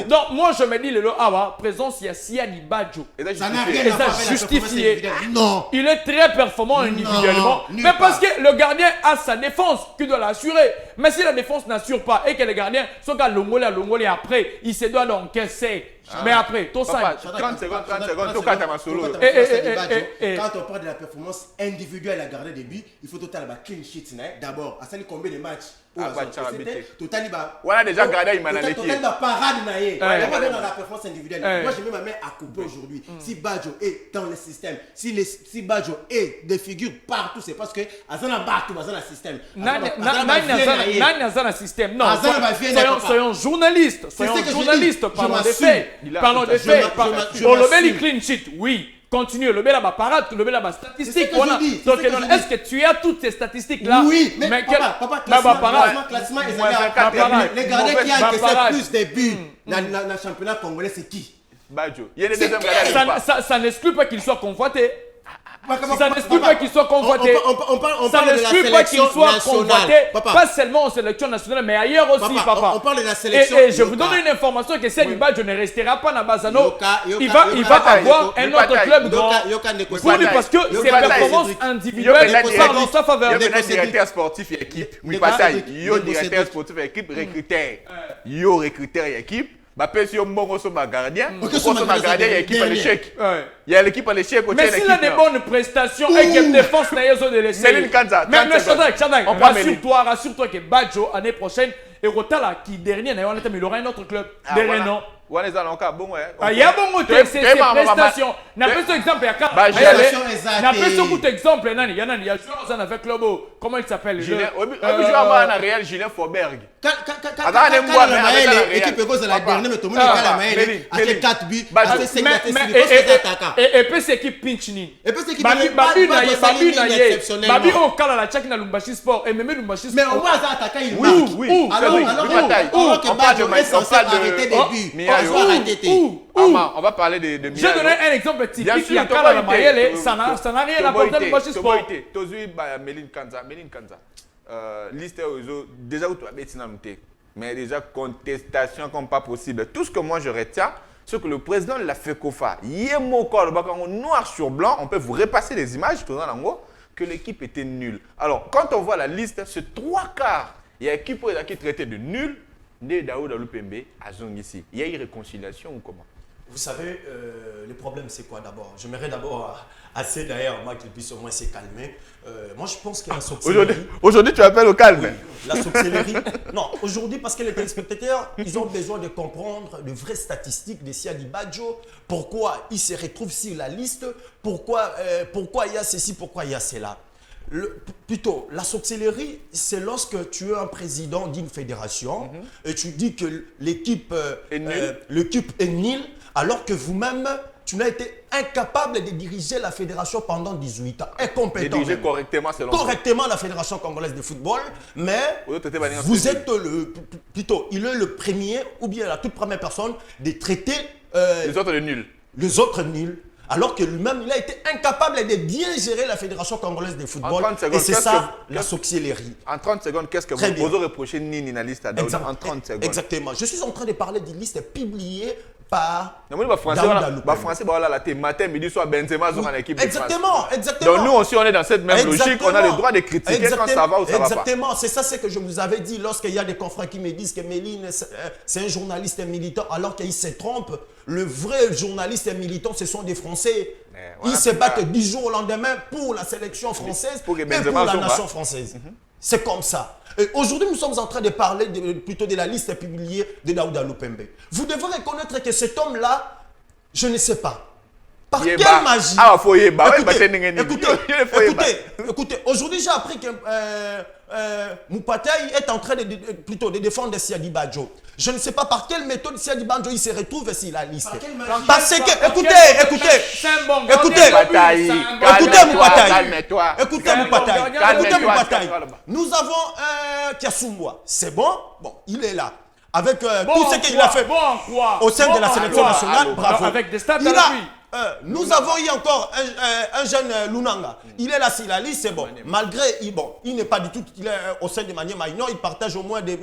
Speaker 4: Donc moi je me dis le Awa présence ya Siani Badjo.
Speaker 3: Ça n'a rien à voir
Speaker 4: justifié.
Speaker 3: Non.
Speaker 4: Il est très performant individuellement. Mais parce que le gardien a sa défense qui doit l'assurer. Mais si la défense n'assure pas et que le gardien sont à Longolé après, il se doit l'encaisser. Mais après, tout ça.
Speaker 1: 30 secondes, tout cas, t'as ma solo.
Speaker 3: Quand on parle de la performance individuelle à garder des buts, il faut total clean sheet. D'abord, à savoir combien de matchs total
Speaker 1: on a déjà gardé Imanaleki.
Speaker 3: Total parade dans la performance individuelle. Moi, je mets ma main à couper aujourd'hui. Si Badjo est dans le système, si Badjo est des figures partout, c'est parce que Azana Batou, Azana système.
Speaker 4: Azana système. Non, soyons journalistes. Parlons des faits. Parlons des faits. Pour le bel clean sheet, oui. Continue, le bel à parade, le bel à statistique. Est-ce que tu as toutes ces statistiques là?
Speaker 3: Oui, mais papa, classement, les gardiens qui ont encaissé plus de buts dans le championnat congolais, c'est qui?
Speaker 1: Badjo. Il y a des deuxièmes gardiens.
Speaker 4: Ça n'exclut pas qu'il soit convoité. Ça n'exclut pas qu'il soit convoité. Ça n'exclut pas qu'il soit convoité. Pas seulement en sélection nationale, mais ailleurs aussi, papa.
Speaker 3: On parle de la sélection.
Speaker 4: Et je vous donne une information que Seni Badjo ne restera pas dans Bazano. Il va avoir un autre club grand. Parce que ses performances individuelles parlent en sa faveur.
Speaker 1: Il y a un directeur sportif et équipe. Oui, pas ça. Il y a un directeur sportif et équipe recruteur. Il y a un recruteur et équipe. Si on est gardien, il y a l'équipe à l'échec. Il y a l'équipe à l'échec.
Speaker 4: Mais s'il a des bonnes prestations et que défense, il y a des laissés. Mais rassure-toi que Badjo, l'année prochaine, et Rotala, qui dernier, il aura un autre club. Derrière, non.
Speaker 1: Il y a bon
Speaker 4: côté, c'est ses prestations. N'a pas ce exemple, il y a exemple, il y a un joueur avec Lobo. Comment il s'appelle?
Speaker 1: Julien Réal, Julien Fauberg.
Speaker 3: L'équipe est la dernière, mais tout le monde est à la Maëlle. A fait 4 buts, a fait 5 attaquants.
Speaker 4: Et puis c'est équipe Pinchini.
Speaker 3: Et puis c'est équipe
Speaker 4: Babi au Kala la Tchak na Lumbashi Sport et même Lumbashi Sport.
Speaker 3: Mais au moins ça attaquant il marque.
Speaker 1: Oui.
Speaker 3: Alors que Badjo est censé arrêter des buts.
Speaker 1: On va parler de
Speaker 4: J'ai donné un exemple typique. Il y a Kala la Mayele, ça n'a rien à voir avec Lumbashi Sport.
Speaker 1: Tozui Méline Kanza. Liste déjà où tu as bêtise mais déjà contestation comme pas possible. Tout ce que moi je retiens, c'est que le président de la FECOFA, noir sur blanc, on peut vous repasser les images, que l'équipe était nulle. Alors, quand on voit la liste, c'est 3/4. Il y a une équipe qui est traitée de nulle, de Daouda Lupembe à Zongisi. Il y a une réconciliation ou comment?
Speaker 2: Vous savez, le problème c'est quoi d'abord? J'aimerais d'abord assez d'ailleurs, moi, qu'il puisse au moins se calmer. Moi, je pense que la sorcellerie...
Speaker 1: Aujourd'hui, tu appelles au calme.
Speaker 2: Oui, la sorcellerie... Non, aujourd'hui, parce que les téléspectateurs, ils ont besoin de comprendre de vraies statistiques de Siani Badjo, pourquoi il se retrouve sur la liste, pourquoi il y a ceci, pourquoi il y a cela. plutôt, la sorcellerie, c'est lorsque tu es un président d'une fédération et tu dis que l'équipe est nulle, alors que vous-même, tu n'as été incapable de diriger la fédération pendant 18 ans. Incompétent.
Speaker 1: De diriger correctement, selon
Speaker 2: correctement la Fédération congolaise de football, mais vous êtes il est le premier ou bien la toute première personne de traiter
Speaker 1: les autres de nuls.
Speaker 2: Les autres nuls. Alors que lui-même, il a été incapable de bien gérer la Fédération congolaise de football. Et c'est ça, la sorcellerie.
Speaker 1: En 30 secondes, qu'est-ce que vous osez reprocher Nini la liste à Daouda en 30 secondes?
Speaker 2: Exactement. Je suis en train de parler d'une liste publiée par
Speaker 1: non, mais français, la matin, midi, soir, Benzema sera en équipe.
Speaker 2: Exactement.
Speaker 1: Donc nous aussi, on est dans cette même logique. On a le droit de critiquer quand ça va ou ça va pas.
Speaker 2: Exactement. C'est ça, c'est que je vous avais dit lorsqu'il y a des confrères qui me disent que Méline, c'est un journaliste militant, alors qu'il se trompe. Le vrai journaliste militant, ce sont des Français. Ils se battent 10 jours au lendemain pour la sélection française et pour la nation française. C'est comme ça. Aujourd'hui, nous sommes en train de parler plutôt de la liste publiée de Daouda Lopembe. Vous devez reconnaître que cet homme-là, je ne sais pas. Par quelle magie? Écoutez, aujourd'hui j'ai appris que Moupataï est en train de défendre Siadi Badjo. Je ne sais pas par quelle méthode Siadi Badjo il se retrouve sur la liste. Parce que, écoutez Moupataï. Nous avons Kiasumwa. C'est bon? Bon, il est là. Avec tout ce qu'il a fait au sein de la sélection nationale, bravo.
Speaker 4: Avec des stats à l'appui.
Speaker 2: Nous avons eu encore un jeune Lunanga. Il est là sur la liste, c'est bon. Malgré, il n'est pas du tout au sein de Maniema. Non, il partage au moins des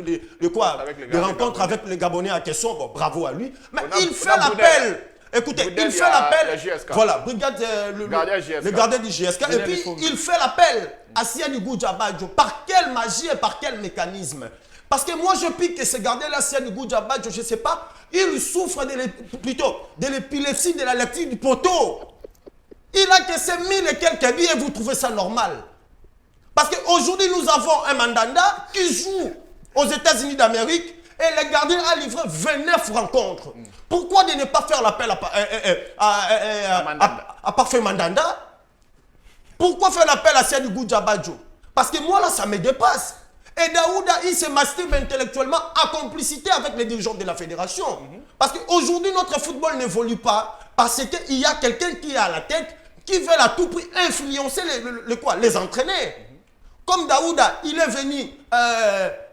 Speaker 2: rencontres avec les Gabonais à question. Bon, bravo à lui. Mais il fait l'appel. Écoutez, il fait l'appel. Voilà, brigade, le gardien du GSK. Et puis, il fait l'appel à Siani Goudjabadjo. Par quelle magie et par quel mécanisme? Parce que moi, je pique que ce gardien-là, Siani Goudjabadjo, je ne sais pas, il souffre de l'épilepsie de la lecture du poteau. Il a que ces 1000 et quelques billets et vous trouvez ça normal. Parce qu'aujourd'hui, nous avons un Mandanda qui joue aux États-Unis d'Amérique et le gardien a livré 29 rencontres. Pourquoi de ne pas faire l'appel à Parfait Mandanda? Pourquoi faire l'appel à Siani Goudjabadjo? Parce que moi, là, ça me dépasse. Et Daouda, il se masturbe intellectuellement en complicité avec les dirigeants de la fédération. Parce qu'aujourd'hui, notre football n'évolue pas parce qu'il y a quelqu'un qui est à la tête qui veut à tout prix influencer les entraîneurs. Comme Daouda, il est venu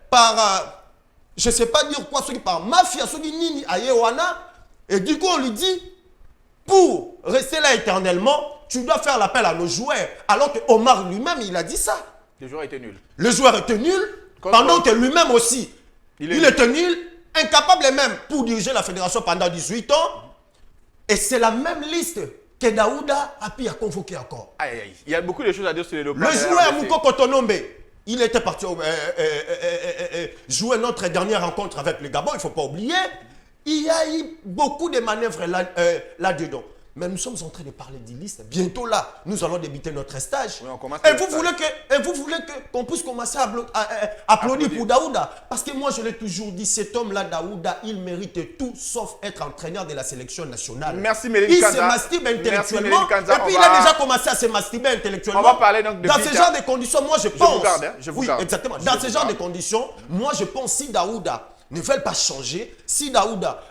Speaker 2: par, je ne sais pas dire quoi, par mafia, Nini à Yewana. Et du coup, on lui dit, pour rester là éternellement, tu dois faire l'appel à nos joueurs. Alors que Omar lui-même, il a dit ça.
Speaker 1: Le joueur était nul.
Speaker 2: Le joueur était nul, pendant que lui-même aussi, il était nul, incapable même pour diriger la fédération pendant 18 ans. Et c'est la même liste que Daouda a pu convoquer encore.
Speaker 1: Aïe, aïe. Il y a beaucoup de choses à dire sur les deux.
Speaker 2: Le joueur Mouko Kotonombe, il était parti jouer notre dernière rencontre avec le Gabon, il ne faut pas oublier. Il y a eu beaucoup de manœuvres là-dedans. Mais nous sommes en train de parler d'une liste. Bientôt là, nous allons débuter notre stage.
Speaker 1: Oui, on commence
Speaker 2: et vous voulez qu'on puisse commencer à applaudir pour Daouda. Parce que moi, je l'ai toujours dit, cet homme-là, Daouda, il mérite tout sauf être entraîneur de la sélection nationale.
Speaker 1: Merci Méline Kanza.
Speaker 2: Il se masturbe intellectuellement. Et puis il a déjà commencé à se masturber intellectuellement.
Speaker 1: On va parler donc de
Speaker 2: dans ce genre de conditions, moi je pense.
Speaker 1: Je vous garde, je vous garde.
Speaker 2: Exactement. Dans ce genre de conditions, moi je pense si Daouda ne veulent pas changer, si Daouda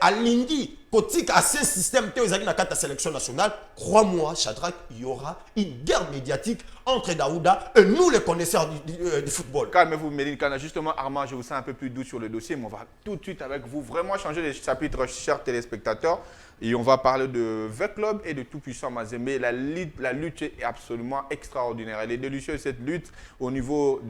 Speaker 2: a l'indi, Kotik a ce système dans la sélection nationale, crois-moi, Shadrach, il y aura une guerre médiatique entre Daouda et nous, les connaisseurs du football.
Speaker 1: Calmez-vous, Méline Kana. Justement, Armand, je vous sens un peu plus doux sur le dossier, mais on va tout de suite avec vous vraiment changer les chapitres, chers téléspectateurs. Et on va parler de V-Club et de Tout-Puissant Mazembe. La lutte est absolument extraordinaire. Elle est délicieuse, cette lutte, au niveau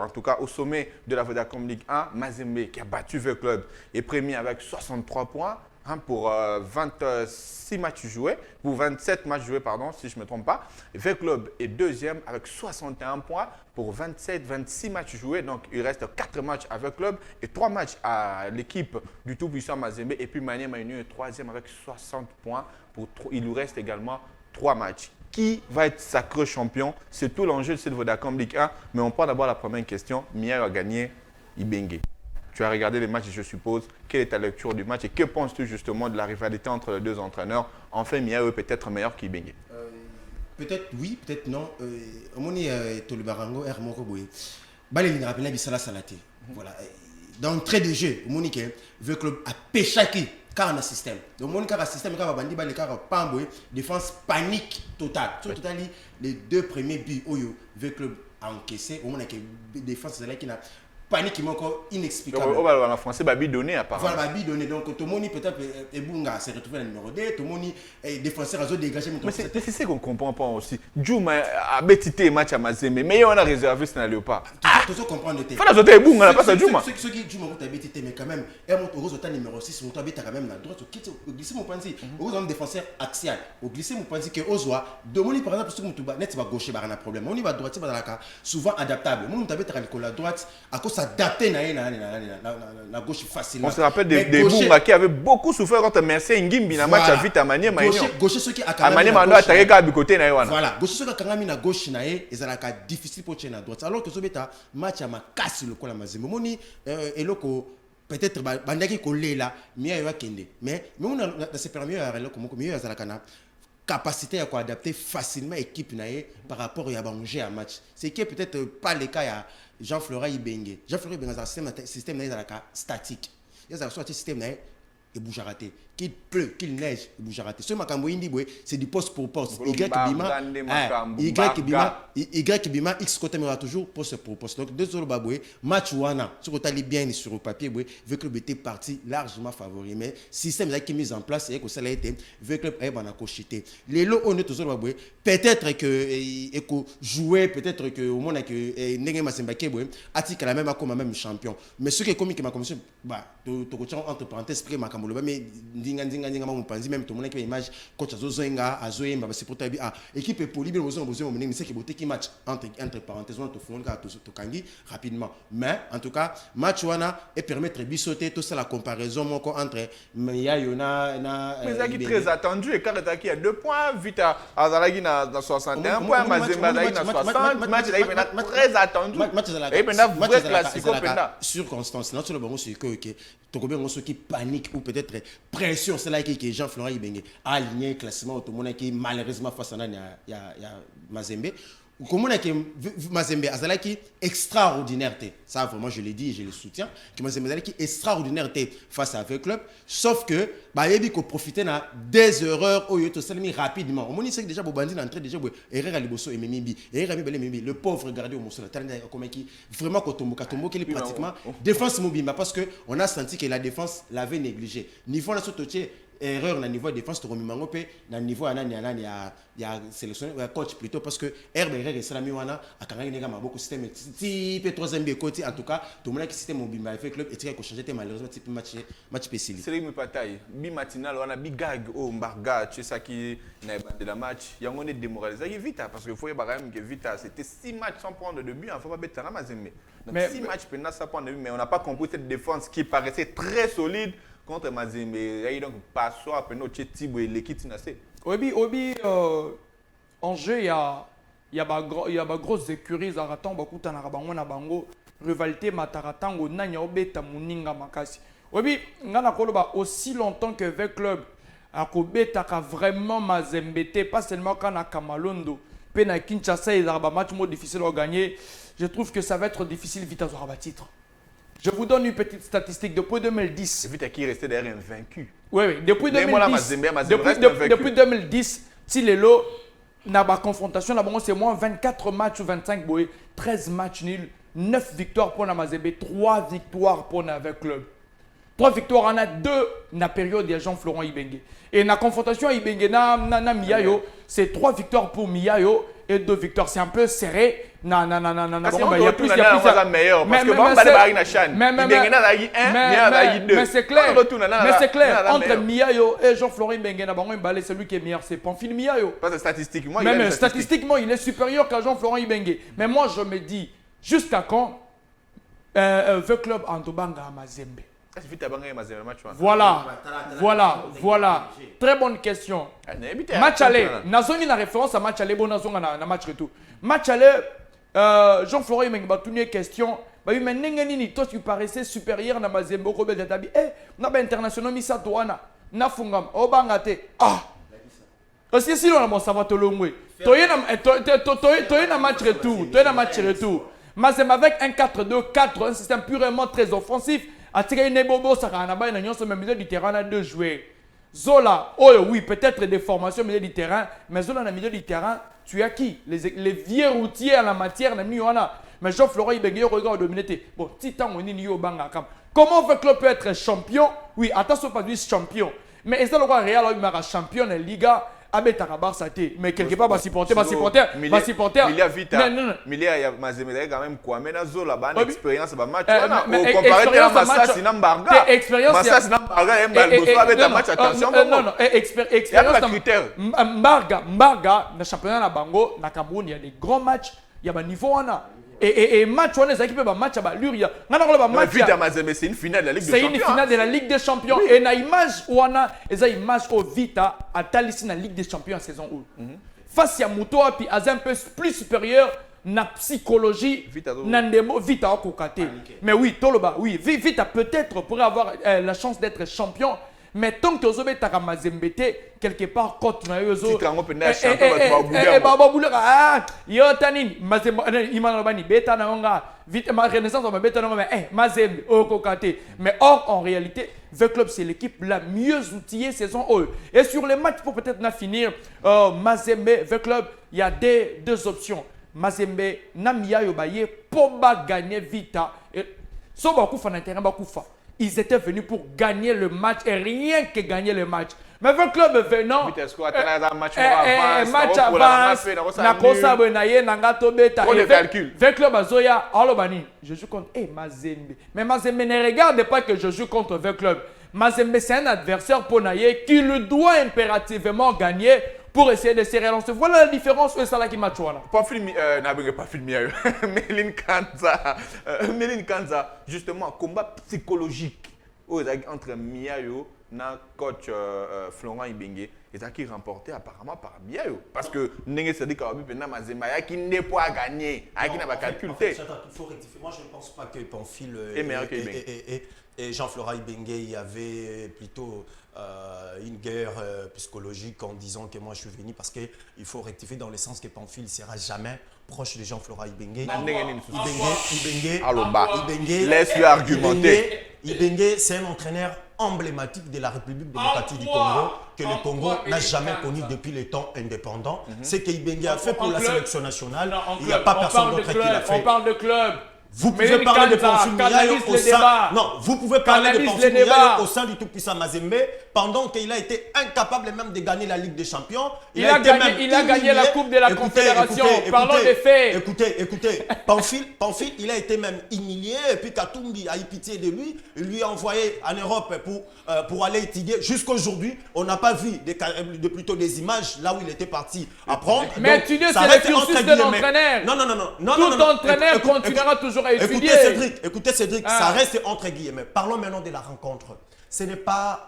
Speaker 1: en tout cas au sommet de la Vodacom Ligue 1. Mazembe qui a battu V-Club est premier avec 63 points. Pour 26 matchs joués, pour 27 matchs joués, pardon, si je ne me trompe pas. V-Club est deuxième avec 61 points pour 26 matchs joués. Donc, il reste 4 matchs avec Club et 3 matchs à l'équipe du tout-puissant Mazembe. Et puis, Maniema Union est troisième avec 60 points. Il nous reste également 3 matchs. Qui va être sacré champion? C'est tout l'enjeu de cette Vodacom Ligue 1. Mais on prend d'abord la première question. Mia a gagné Ibenge. Tu as regardé les matchs, je suppose. Quelle est ta lecture du match et que penses-tu justement de la rivalité entre les deux entraîneurs? Enfin, Mia est peut-être meilleur qu'Ibenge.
Speaker 3: peut-être oui, peut-être non. Omoni Tolubarango, Hermoko Boye. Balé il rappelle Bissala Salate. Voilà. Dans le trait de jeu, Omoni que veut club a péchaké car on a système. Donc mon car système car bandi balé car pamboé défense panique totale. Sur total les 2 premiers buts Oyo veut club a encaissé. Omoni que défense là qui n'a panique qui est encore inexplicable.
Speaker 1: On va en français, Babi donné apparemment.
Speaker 3: Voilà, Babi donné. Donc, tout le monde peut-être Ebunga s'est retrouvé dans le numéro 2, tout le monde est défenseur à dégagé.
Speaker 1: Mais c'est ce qu'on ne comprend pas aussi. Djouma a bêtité match à Mazembe, mais on a réservé ce Léopard.
Speaker 3: Tu dois comprendre le thème.
Speaker 1: Faut la Ebunga, pas ça Djouma.
Speaker 3: Ceux qui Djouma ont bêtité, mais quand même, elle monte au rose au numéro 6, on t'habite quand même dans la droite. Au glisser mon panzi, au rose défenseur axial. Au glisser mon panzi que Ozoa, Domoni par exemple, parce que tu net va gaucher, il y a un problème. On y va droite, dans la cas, souvent adaptable. Moi, on t'habite à la droite, à cause s'adapter la gauche facilement.
Speaker 1: On se rappelle des Bunga qui avaient beaucoup souffert contre Mercier Ngimbi dans le match à vite à Manier Maïnion.
Speaker 3: Gauche ceux qui a
Speaker 1: à Manier Maïnion attaqué à côté na Yoana.
Speaker 3: Voilà, gauche ceux qui a quand même na gauche na et ça a difficile pour tenir à droite. Alors que ce bêta match à ma casse le cola Mazembe. Moni et loko peut-être bandaki collé là, mieux ya kende. Mais on a dans ces premiers là comme mieux ça la kana capacité à adapter facilement l'équipe par rapport à manger un match. C'est qui peut-être pas le cas à Jean-Florent Ibenge. Jean-Florent Ibenge a un système statique. Il y a un système et bouge à rater. Qu'il pleut, qu'il neige, il bouge à rater. Ce Makambo Indi, c'est du poste pour poste. Y Bima, X côté mais toujours poste pour poste. Donc, deux autres baboué, match Wana, sur le tali bien sur le papier, veut que le était parti largement favori. Mais système qui est mis en place, et que ça a été, veut que le club ait cochité. Les lots, on est toujours baboué. Peut-être que jouer, peut-être que au monde que Nenge Masembake, Atik la même comme même champion. Mais ce qui est comique, ma commission, bah, entre parenthèses, près Makambo, mais ndinga mon panzi même tout le monde qui image coach azozenga azoyemba c'est pour tabi équipe est polie bien besoin mais c'est que beauté qui match entre parenthèses on te fond to kangi rapidement mais en tout cas match wana et permettre bisoter tout ça la comparaison entre Miayo na
Speaker 1: mais ça qui très attendu et quand il y a 2 points vite à Azalagi na 61 points Mazembe na 60 match là il très attendu et maintenant vrai classico penda
Speaker 3: circonstance là sur le bon c'est que Tokobé ceux qui panique ou peut-être pression c'est là que Jean-Florent Ibenge a aligné le classement tout le monde qui malheureusement face à Mazembe comment est que Mazembe Azalaki extraordinaire ça vraiment je l'ai dit et je le soutiens que Mazembe Azalaki extraordinaire face à un club sauf que bah il faut profiter na des erreurs au yoto salmi rapidement on sait que déjà Bobandi entré déjà erreur à Liboso et Memimbi le pauvre regardez au Moussala comme qui vraiment Kotombo qui est pratiquement défense Mobimba parce que on a senti que la défense l'avait négligé niveau la sototier erreur na niveau de défense to mimango pe na niveau ya sélectionneur coach plutôt parce que RBR Salami wana akanga nega maboko système type 3e côté en tout cas tout le monde qui système Mobimba avec club et très ko changer malheureusement type match pesili
Speaker 1: c'est le bataille bi matinal wana bi gag au mbarga tu sais qui na de la match yango ne démoralisé vite parce que faut y quand même que vite c'était 6 matchs sans prendre de but en faut pas bête na Mazembe donc 6 matchs pendant ça prendre de but mais on n'a pas compris cette défense qui paraissait très solide contre Mazembe, il y a donc pas soit après notre type et l'équipe tinacé.
Speaker 4: Obi en jeu il y a grosse écurie Zaratan beaucoup na bango na bango rivalité mataratango nanya obeta muninga makasi. Obi ngana koloba aussi longtemps que avec club akobeta ka vraiment Mazembe pas seulement quand na Kamalondo pe na Kinshasa il y a un match moins difficile à gagner. Je trouve que ça va être difficile vite à avoir titre. Je vous donne une petite statistique. Depuis 2010.
Speaker 1: Vite qui est resté derrière invaincu.
Speaker 4: Oui. Depuis 2010, Tilelo n'a pas confrontation. C'est moins 24 matchs ou 25 boys, 13 matchs nuls, 9 victoires pour la Mazembe, 3 victoires pour le club. 3 victoires en a 2 dans la période de Jean-Florent Ibenge. Et dans la confrontation Ibenge na Miayo, c'est 3 victoires pour Miayo et 2 victoires. C'est un peu serré. Non.
Speaker 1: Il y a plus meilleur parce que
Speaker 4: mais c'est clair. Mais c'est clair. Entre Miayo et Jean-Florent Ibenge, celui qui est meilleur, c'est Pamphile Miayo.
Speaker 1: Parce que statistiquement,
Speaker 4: il est supérieur qu'à Jean-Florent Ibenge. Mais moi, je me dis, jusqu'à quand veut club Antobanga à Mazembe? Voilà. Très bonne question. Match aller. Nazongi na référence à match aller, bon nazonga na match retour. Match aller, Jean-Florent Ibenge ba une question. Bah oui, mais nengeni toi tu paraissais supérieur na Mazembe ko be databi. On a ba international mi sa toana. Na fungam. O bangate. Parce que sinon, bon, ça va te l'ongouer. Tu as un match retour. Tu as un match retour. Mais avec un 4-2-4, un système purement très offensif. Attirer une bobo, ça va en avoir sur le milieu du terrain à deux joueurs. Zola, oh oui, peut-être des formations au milieu du terrain, mais Zola dans le milieu du terrain, tu as qui? Les vieux routiers en la matière, mais Jean-Florent Ibengue, regarde dominé. Bon, Titan, on est au Banga. Comment le club peut être champion? Oui, attention, pas du champion. Mais est-ce que le Real a champion en Liga? Mais quelque part, va supporter.
Speaker 1: Milia Vita. Milia, il y a Mazembe quand même quoi. Mais Zola, une expérience, un match. Comparé à Massa, c'est Nambarga. Massa, c'est Nambarga. Mbalboso avec un match. Attention.
Speaker 4: Non, expérience.
Speaker 1: Il y a pas de critères.
Speaker 4: Mbarga, dans le championnat de Bango, na Cameroun, il y a des grands matchs. Il y a un niveau. Et match, on est équipé par match à Balur.
Speaker 1: Vita Mazembe, c'est une finale de la Ligue des Champions.
Speaker 4: C'est une finale de la Ligue des Champions. Et na image où on a, une image au Vita à Talissi na Ligue des Champions en saison 1. Face à Moutoa, puis à un peu plus supérieur, na psychologie, Vita au Kokate. Mais oui, Toloba, oui, Vita peut-être pourrait avoir la chance d'être champion. Mais tant que Ozobe ta Mazembete, quelque part, quand tu as eu Ozo.
Speaker 1: Si tu as un champion, tu vas
Speaker 4: bouler. Ah, yo tanin, Mazembe, Imanobani, Beta Nanga, vite ma renaissance, on va Beta Nanga, Mazembe, Okokate. Mais or, en réalité, The Club, c'est l'équipe la mieux outillée saison 1. Et sur les matchs, pour peut-être finir, Mazembe, The Club, il y a deux options. Mazembe, Namia Yobaye, Pomba gagner Vita. Soba Koufa, Nanterra Bakoufa. Ils étaient venus pour gagner le match et rien que gagner le match. Mais le club venant, match avance, le club Azoya, Alobani, je joue contre Mazembe. Mais Mazembe ne regarde pas que je joue contre le club. Mazembe, c'est un adversaire pour Naye qui le doit impérativement gagner pour essayer de se relancer. Voilà la différence. C'est ça qui m'a tué.
Speaker 1: Pas filmé. Méline Kanza, justement, combat psychologique entre Miayo et coach Florent Ibengue. Et ça qui est remporté apparemment par Miayo. Parce que Nengue Sadi Kawabi Mazemaya qui n'est pas gagné, qui n'a pas calculé.
Speaker 2: Il faut rectifier. Moi, je ne pense pas que Pamphile et Jean-Florent Ibengue, il y avait plutôt une guerre psychologique en disant que moi je suis venu parce qu'il faut rectifier dans le sens que Pamphile ne sera jamais proche de Jean-Florent Ibengue.
Speaker 1: Laisse-lui argumenter.
Speaker 2: Ibengue, c'est un entraîneur emblématique de la République démocratique du Congo que le Congo n'a jamais connu depuis les temps indépendants. C'est que Ibengue a fait pour la sélection nationale. Il n'y a pas personne d'autre qui l'a fait.
Speaker 4: On parle de club.
Speaker 2: Vous pouvez parler de Pamphile Miayo au sein. Non, vous pouvez parler de Pamphile Miayo au sein du tout-puissant Mazembe pendant qu'il a été incapable même de gagner la Ligue des Champions.
Speaker 4: Il a gagné la Coupe de la Confédération. Parlons des faits.
Speaker 2: Écoutez. Pamphile, il a été même humilié. Et puis Katumbi a eu pitié de lui. Il lui a envoyé en Europe pour aller étudier. Jusqu'aujourd'hui, on n'a pas vu plutôt des images là où il était parti apprendre.
Speaker 4: Mais étudier, c'est le cursus de l'entraîneur.
Speaker 2: Non.
Speaker 4: Tout entraîneur continuera toujours à étudier.
Speaker 2: Écoutez Cédric, ça reste entre guillemets. Parlons maintenant de la rencontre. Ce n'est pas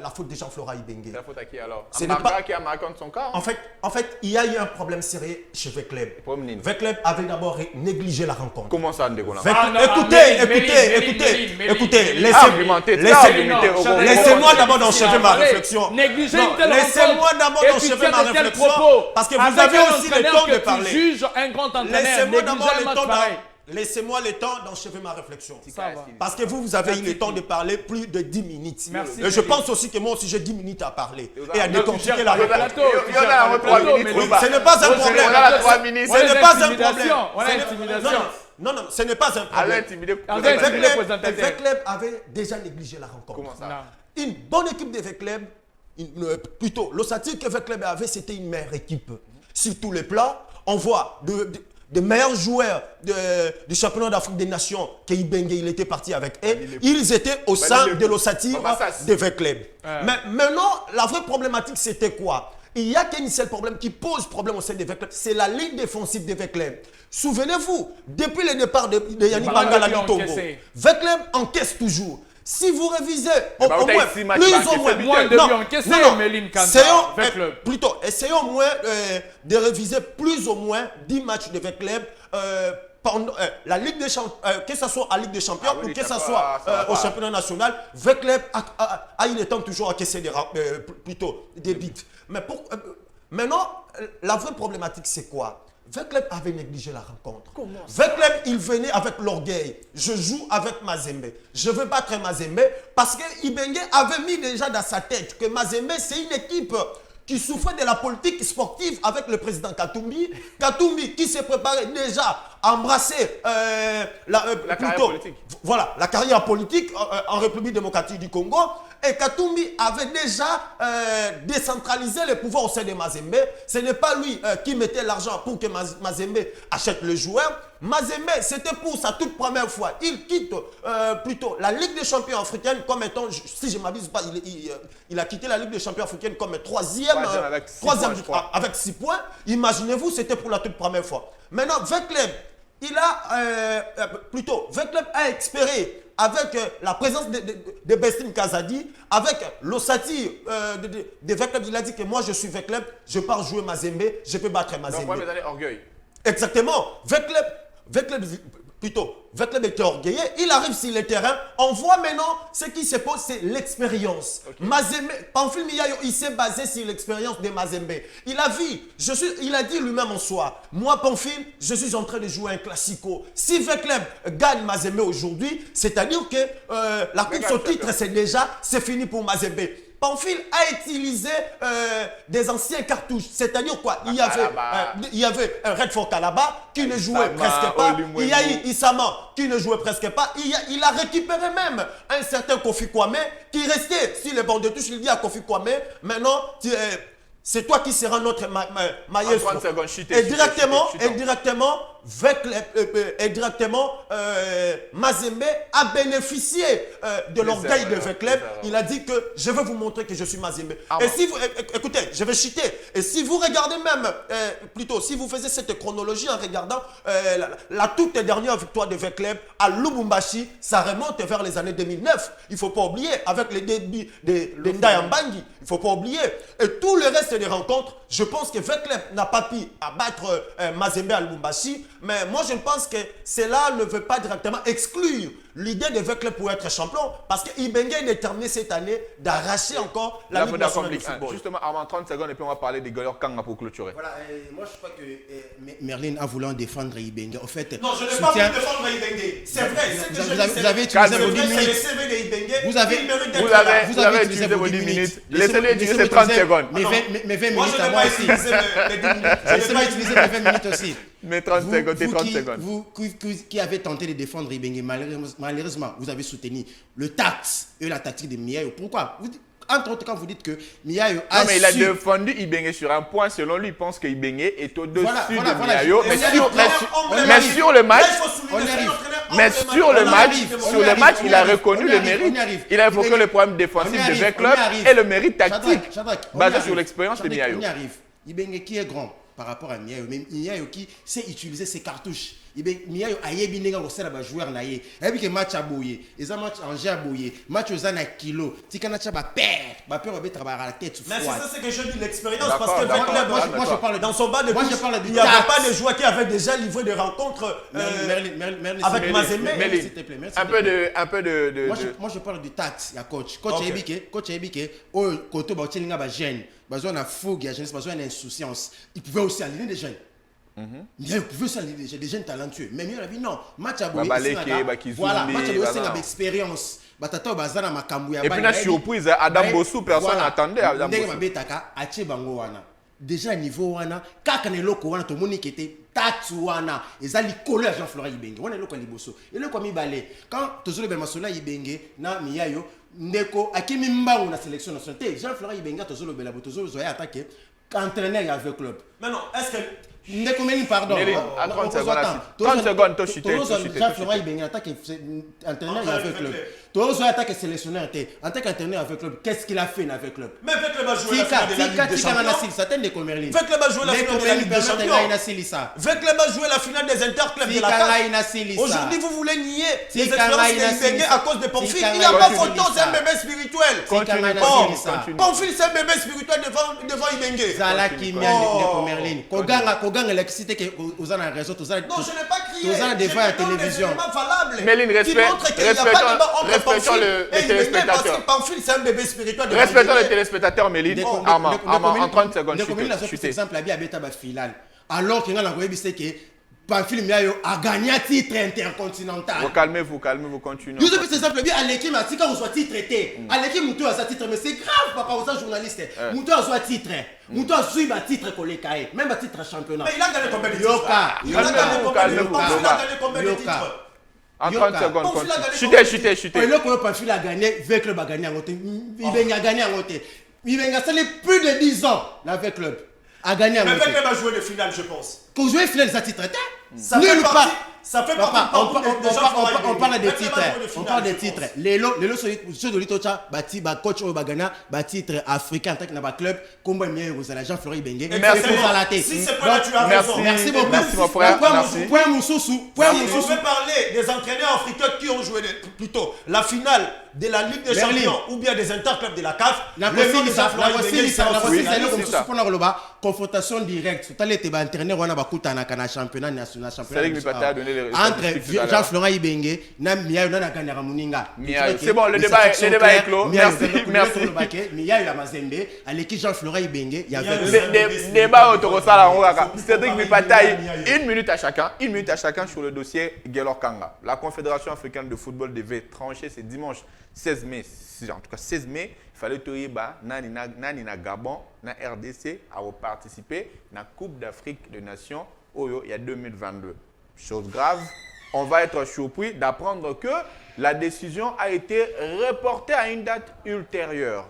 Speaker 2: la faute de Jean-Florent Ibengue.
Speaker 1: C'est la faute à qui alors?
Speaker 2: Ce n'est pas
Speaker 1: qui a marqué son cas.
Speaker 2: En fait, il y a eu un problème sérieux chez Vecleb. Vecleb avait d'abord négligé la rencontre.
Speaker 1: Comment ça, Ndégola?
Speaker 2: Écoutez, laissez-moi d'abord d'enchaîner ma réflexion. Laissez-moi d'abord d'enchaîner ma réflexion. Parce que vous avez aussi le temps de parler.
Speaker 4: Juge un grand entraîneur.
Speaker 2: Laissez-moi le temps d'enchever ma réflexion. Parce que vous avez eu le temps de parler plus de 10 minutes.
Speaker 4: Merci.
Speaker 2: Et je pense aussi que moi aussi j'ai 10 minutes à parler et à décortiquer la réponse. Ce n'est pas un problème. Ce n'est pas un problème. Non, ce n'est pas un problème. Vecleb avait déjà négligé la rencontre.
Speaker 1: Comment ça?
Speaker 2: Une bonne équipe de Vecleb, plutôt, l'ossature que Vecleb avait, c'était une meilleure équipe. Sur tous les plans, on voit des meilleurs joueurs du championnat d'Afrique des Nations que Ibengue, il était parti avec eux. Ils étaient au sein de l'ossature de Vecleb. Mais maintenant, la vraie problématique, c'était quoi? Il n'y a qu'un seul problème qui pose problème au sein de Vecleb, c'est la ligne défensive de Vecleb. Souvenez-vous, depuis le départ de Yannick Bangala du Togo, Vecleb encaisse toujours. Si vous révisez au moins, essayons au moins de réviser plus ou moins 10 matchs de Vecleb pendant la Ligue des Champions, que ce soit à Ligue des Champions ou que ce soit
Speaker 1: ça
Speaker 2: au
Speaker 1: va.
Speaker 2: championnat national, Vecleb a eu le temps toujours encaisser des buts. Mais maintenant, la vraie problématique, c'est quoi? Vecleb avait négligé la rencontre. Vecleb, il venait avec l'orgueil. Je joue avec Mazembe. Je veux battre Mazembe parce que Ibenge avait mis déjà dans sa tête que Mazembe, c'est une équipe qui souffrait de la politique sportive avec le président Katumbi. Katumbi qui s'est préparé déjà à embrasser
Speaker 1: la carrière politique.
Speaker 2: Voilà, la carrière politique en République démocratique du Congo. Et Katumbi avait déjà décentralisé les pouvoirs au sein de Mazembe. Ce n'est pas lui qui mettait l'argent pour que Mazembe achète le joueur. Mazembe, c'était pour sa toute première fois. Il quitte plutôt la Ligue des champions africaine comme étant, si je ne m'abuse pas, il a quitté la Ligue des champions africaine comme troisième avec 6 points. Imaginez-vous, c'était pour la toute première fois. Maintenant, Vecleb, Vecleb a espéré avec la présence de Bestim Kazadi, avec l'ossature de Vecleb, il a dit que moi je suis Vecleb, je pars jouer Mazembe, je peux battre Mazembe.
Speaker 1: Donc, ouais, orgueil.
Speaker 2: Exactement. Vecleb était orgueilleux, il arrive sur le terrain, on voit maintenant ce qui se pose, c'est l'expérience. Okay. Mazembe, Pamphile Miayo, il s'est basé sur l'expérience de Mazembe. Il a dit lui-même en soi, moi Pamphile, je suis en train de jouer un classico. Si Vecleb gagne Mazembe aujourd'hui, c'est-à-dire que la course au titre, c'est fini pour Mazembe. Pamphile a utilisé des anciens cartouches. C'est-à-dire quoi? Il y avait un Redford Kalaba qui ne jouait presque pas. Il y a eu Issama qui ne jouait presque pas. Il a récupéré même un certain Kofi Kwame qui restait sur les bancs de touche. Il dit à Kofi Kwame, maintenant, c'est toi qui seras notre maestro. Et directement, Mazembe a bénéficié de l'orgueil de Vecleb. Il a dit que je veux vous montrer que je suis Mazembe. Et si vous, écoutez, je vais citer. Et si vous regardez même, si vous faisiez cette chronologie en regardant la toute dernière victoire de Vecleb à Lubumbashi, ça remonte vers les années 2009. Il ne faut pas oublier, avec les débuts de Ndayambangi, il ne faut pas oublier. Et tout le reste des rencontres, je pense que Vecleb n'a pas pu abattre Mazembe à Lubumbashi. Mais moi, je pense que cela ne veut pas directement exclure l'idée de Vecleb pour être champion, parce que Ibenge est déterminé cette année d'arracher encore la Ligue nationale de football.
Speaker 1: Justement, avant 30 secondes, et puis on va parler des Golor Kanga pour clôturer.
Speaker 3: Voilà, moi je crois que Merlin a voulu en défendre Ibenge. En fait,
Speaker 2: non, je n'ai pas voulu défendre Ibenge. C'est vrai,
Speaker 3: vous avez utilisé vos 10 minutes. Vous avez utilisé vos 10 minutes.
Speaker 1: Laissez-les utiliser ces 30 secondes.
Speaker 3: Mais 20 minutes à moi aussi. Laissez-moi utiliser mes 20 minutes aussi.
Speaker 1: Mais 30 secondes, c'est 30 secondes.
Speaker 3: Vous qui avez tenté de défendre Ibenge, malheureusement, vous avez soutenu le tact et la tactique de Miayo. Pourquoi? Entre autres, quand vous dites que Miayo a
Speaker 1: non, mais il a défendu Ibenge sur un point. Selon lui, il pense que Ibenge est au-dessus de Miayo. Mais sur le match, il a reconnu le mérite. Il a évoqué le problème défensif de Vecleb et le mérite tactique basé sur l'expérience de Miayo.
Speaker 3: Ibenge qui est grand par rapport à Miayo, mais Miayo qui sait utiliser ses cartouches. Miayo a yebi nenga ko sala ba joueur na ye. Ebi ke match a boyé, eza match Angers a boyé, match ozana kilo, tikana cha ba père ba travailler à la tête froide.
Speaker 2: Mais c'est ça que je dis l'expérience parce que moi je parle dans son bas de il n'y avait pas de joueurs qui avaient déjà livré des rencontres avec Mazembe.
Speaker 3: S'il te plaît, merci.
Speaker 1: Un peu de
Speaker 3: moi je parle du tact, ya coach Ebike, o koto ba tchelinga ba jeune, besoin na fougue, ya jeunesse, besoin d'insouciance. Il pouvait aussi aligner des jeunes. Il pouvait s'aligner des jeunes talentueux. Mais il a dit non, match à boyer. Voilà, match à boyer c'est l'expérience.
Speaker 1: Et puis la surprise, Adam Bossou, personne n'attendait Adam Bossou.
Speaker 3: Déjà niveau wana, kakane loko wana to moni kete tatu wana, ezali collège Jean-Florent Ibenge. Wana loko liboso. Et le komi balé. Quand tozolo be masola Ibenge na Miayo, ndeko akimi mbangu na sélection nationale. Jean-Florent Ibenge tozolo be la botozo zoya attaquer entraîneur avec club.
Speaker 2: Mais non, est-ce que
Speaker 3: Ndeko pardon.
Speaker 1: 30 secondes, to chiter.
Speaker 3: Jean-Florent Ibenge attaque entraîneur avec club. Tozo attaque sélectionneur en tant qu'entraîneur avec club. Qu'est-ce qu'il a fait avec club?
Speaker 2: Mais Vecleb a joué la finale de la Ligue des Champions. Vecleb a joué la finale de la Ligue des Champions. Vecleb a joué la finale des interclubs de la CAF. Aujourd'hui, vous voulez nier les expériences d'Ibenge à cause de Pamphile. Il n'y a pas photo, c'est un bébé spirituel. Pamphile, c'est un bébé spirituel devant Ibenge.
Speaker 3: Zala qui Ndeko Merlin. Koganga l'excité que vous en avez raison.
Speaker 2: Non, je n'ai pas crié
Speaker 3: Toza des fois à la télévision.
Speaker 1: Méline, respectons les téléspectateurs.
Speaker 2: Pamphile, c'est un bébé spirituel.
Speaker 1: Respectons les téléspectateurs, Méline. En 30 secondes,
Speaker 3: Par exemple, la Biabeta finale. Alors qu'il y a la c'est que Pamphile Miayo a gagné un titre intercontinental.
Speaker 1: Calmez-vous, continuez.
Speaker 3: Vous avez cet exemple bien à l'équipe, quand vous soit titre traité. À l'équipe, Moutou a sa titre, mais c'est grave, papa, vous êtes journaliste. Moutou a soit titre. Moutou a suivi un titre qu'on les caille, même un titre championnat.
Speaker 2: Mais il a gagné combien de
Speaker 3: titres?
Speaker 2: Il a gagné combien de titres?
Speaker 1: En 30 secondes, chutez.
Speaker 3: Et là, quand Pamphile a gagné, avec club a gagné en côté. Il a gagné en côté. Il a gagné plus de 10 ans avec club. A gagné en côté.
Speaker 2: Mais avec club a joué de finale, je pense.
Speaker 3: Quand vous jouez finale, ça titre traité.
Speaker 2: Ça fait partie
Speaker 3: on parle des titres. On parle des titres. Les lots ceux de l'Itocha, bati ba coach au Bagana, ba titre africain en tant que na club, combat mieux aux agents Fleury Bengue.
Speaker 2: Si c'est pas là tu as raison.
Speaker 3: Merci beaucoup.
Speaker 1: Merci mon frère.
Speaker 3: Point Moussoussou.
Speaker 2: On veut parler des entraîneurs africains qui ont joué plutôt la finale de la Ligue des Champions ou bien des interclubs de la CAF. Confrontation directe. Tout à l'heure, tu vas entraîner un championnat national. Entre Jean-Florent Ibenge,
Speaker 1: c'est bon, le débat est clos. Merci.
Speaker 3: Miya ya Mazembe, à l'équipe Jean-Florent Ibenge, il y avait
Speaker 1: le débat autour de ça. Cédric Mipataï, une minute à chacun sur le dossier Guelor Kanga. La Confédération africaine de football devait trancher ce dimanche 16 mai. En tout cas 16 mai, il fallait Toriba, Nani na Gabon, na RDC à participer à la Coupe d'Afrique des Nations Oyo il y a 2022. Chose grave, on va être surpris d'apprendre que la décision a été reportée à une date ultérieure.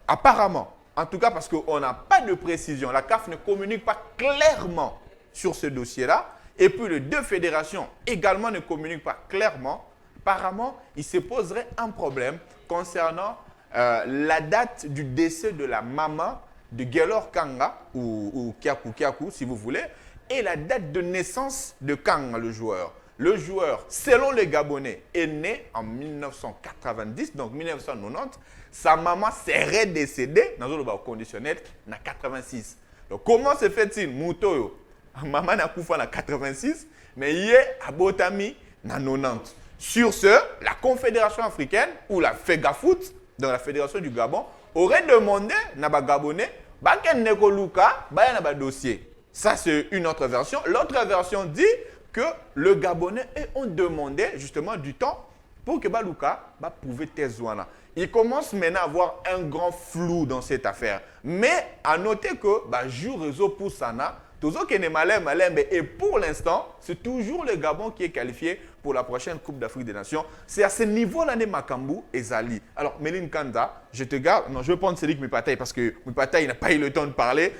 Speaker 1: Apparemment, en tout cas parce qu'on n'a pas de précision, la CAF ne communique pas clairement sur ce dossier-là, et puis les deux fédérations également ne communiquent pas clairement. Apparemment, il se poserait un problème concernant la date du décès de la maman de Guelor Kanga, ou Kiakou si vous voulez, et la date de naissance de Kanga, le joueur. Le joueur, selon les Gabonais, est né en 1990, donc 1990. Sa maman serait décédée dans le conditionnel en 86. Donc, comment se fait-il, Moutoyo, maman n'a pas en 86, mais il est à Botami en 90. Sur ce, la Confédération africaine ou la FEGAFOOT, dans la Fédération du Gabon, aurait demandé à Gabonais un dossier. Ça, c'est une autre version. L'autre version dit que le Gabonais ont demandé justement du temps pour que Balouka pouvait Tezouana. Il commence maintenant à avoir un grand flou dans cette affaire. Mais à noter que jour réseau pour Sana, et pour l'instant, c'est toujours le Gabon qui est qualifié pour la prochaine Coupe d'Afrique des Nations. C'est à ce niveau-là de Makambu et Zali. Alors, Méline Kanda, je te garde. Non, je vais prendre Cédric Mipataï parce que Mipataï n'a pas eu le temps de parler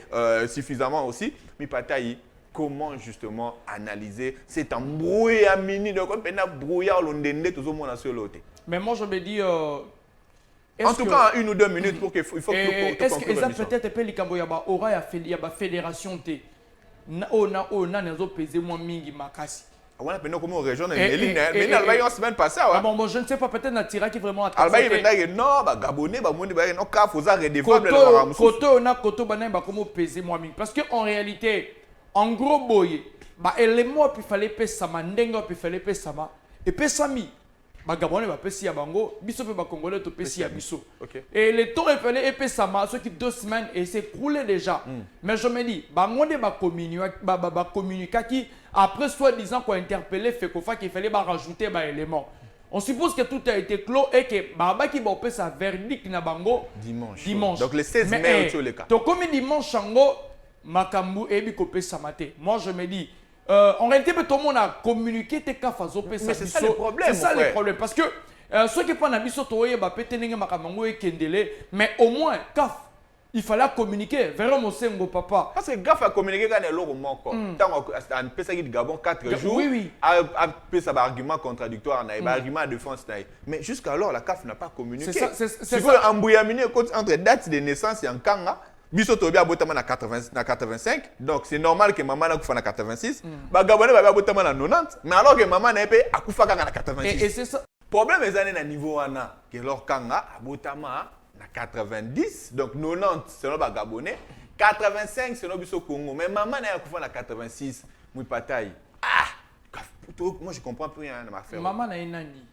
Speaker 1: suffisamment aussi. Mipataï, comment justement analyser cet embrouillard mini de quoi brouillard l'ondende tout le monde a sur l'autre.
Speaker 4: Mais moi, je me dis.
Speaker 1: En tout cas, 1 ou 2 minutes pour qu'il faut que
Speaker 4: est-ce que ça peut-être pas les aura ya fédération T. Na nezo peser moins mingi makasi.
Speaker 1: Voilà, maintenant comment région Méline, mais elle va y en semaine passée.
Speaker 4: Bon, je ne sais pas, peut-être na tira qui vraiment
Speaker 1: attaqué. Alba il non, Gabonais, non ka foza redevable
Speaker 4: la Koto banan ba comment peser moins mingi parce que en réalité, en gros boy, élément puis fallait peser sama ndengo puis fallait peser sama et peser sami. Gabonais va peser ya bango, biso pe ba congolais to peser ya biso. Et le temps il fallait peser sama ce qui 2 semaines et c'est coulé déjà. Mais je me dis, bango de ba communiquer qui après soi-disant qu'on interpellé fait qu'il fallait rajouter des éléments. On suppose que tout a été clos et que Baba qui va opérer sa verdict na bango dimanche.
Speaker 1: Donc le 16 mai au cas.
Speaker 4: Donc comme dimanche chango Makambu et bikopé samate. Moi je me dis en réalité tout le monde a communiqué tes cas fazo pesa.
Speaker 1: Mais c'est ça le problème.
Speaker 4: C'est ça le problème parce que ceux qui prennent la biso toye ba petenenge Makambu et kendele mais au moins CAF il fallait communiquer vers mon sengo papa.
Speaker 1: Parce que GAF a communiqué quand il y a l'eau manquant. Tant qu'on peut s'agir de Gabon 4 jours,
Speaker 4: oui.
Speaker 1: a fait un argument contradictoire, un argument de défense. Mais jusqu'alors, la CAF n'a pas communiqué. C'est ça. Embouillaminer entre date de naissance et en Kanga, Biso Tobi a botamé en 85, donc c'est normal que maman a en 86. Gabonais va botamé en 90, mais alors que maman n'a pas en 86.
Speaker 4: Et c'est ça.
Speaker 1: Le problème est à niveau Anna, que leur Kanga a botamé en 90, donc 90 selon les Gabonais, 85 selon le Congo. Mais maman n'a pas en 86, Mouipataï. Moi, je comprends plus rien de ma affaire.
Speaker 4: Maman n'a une nani.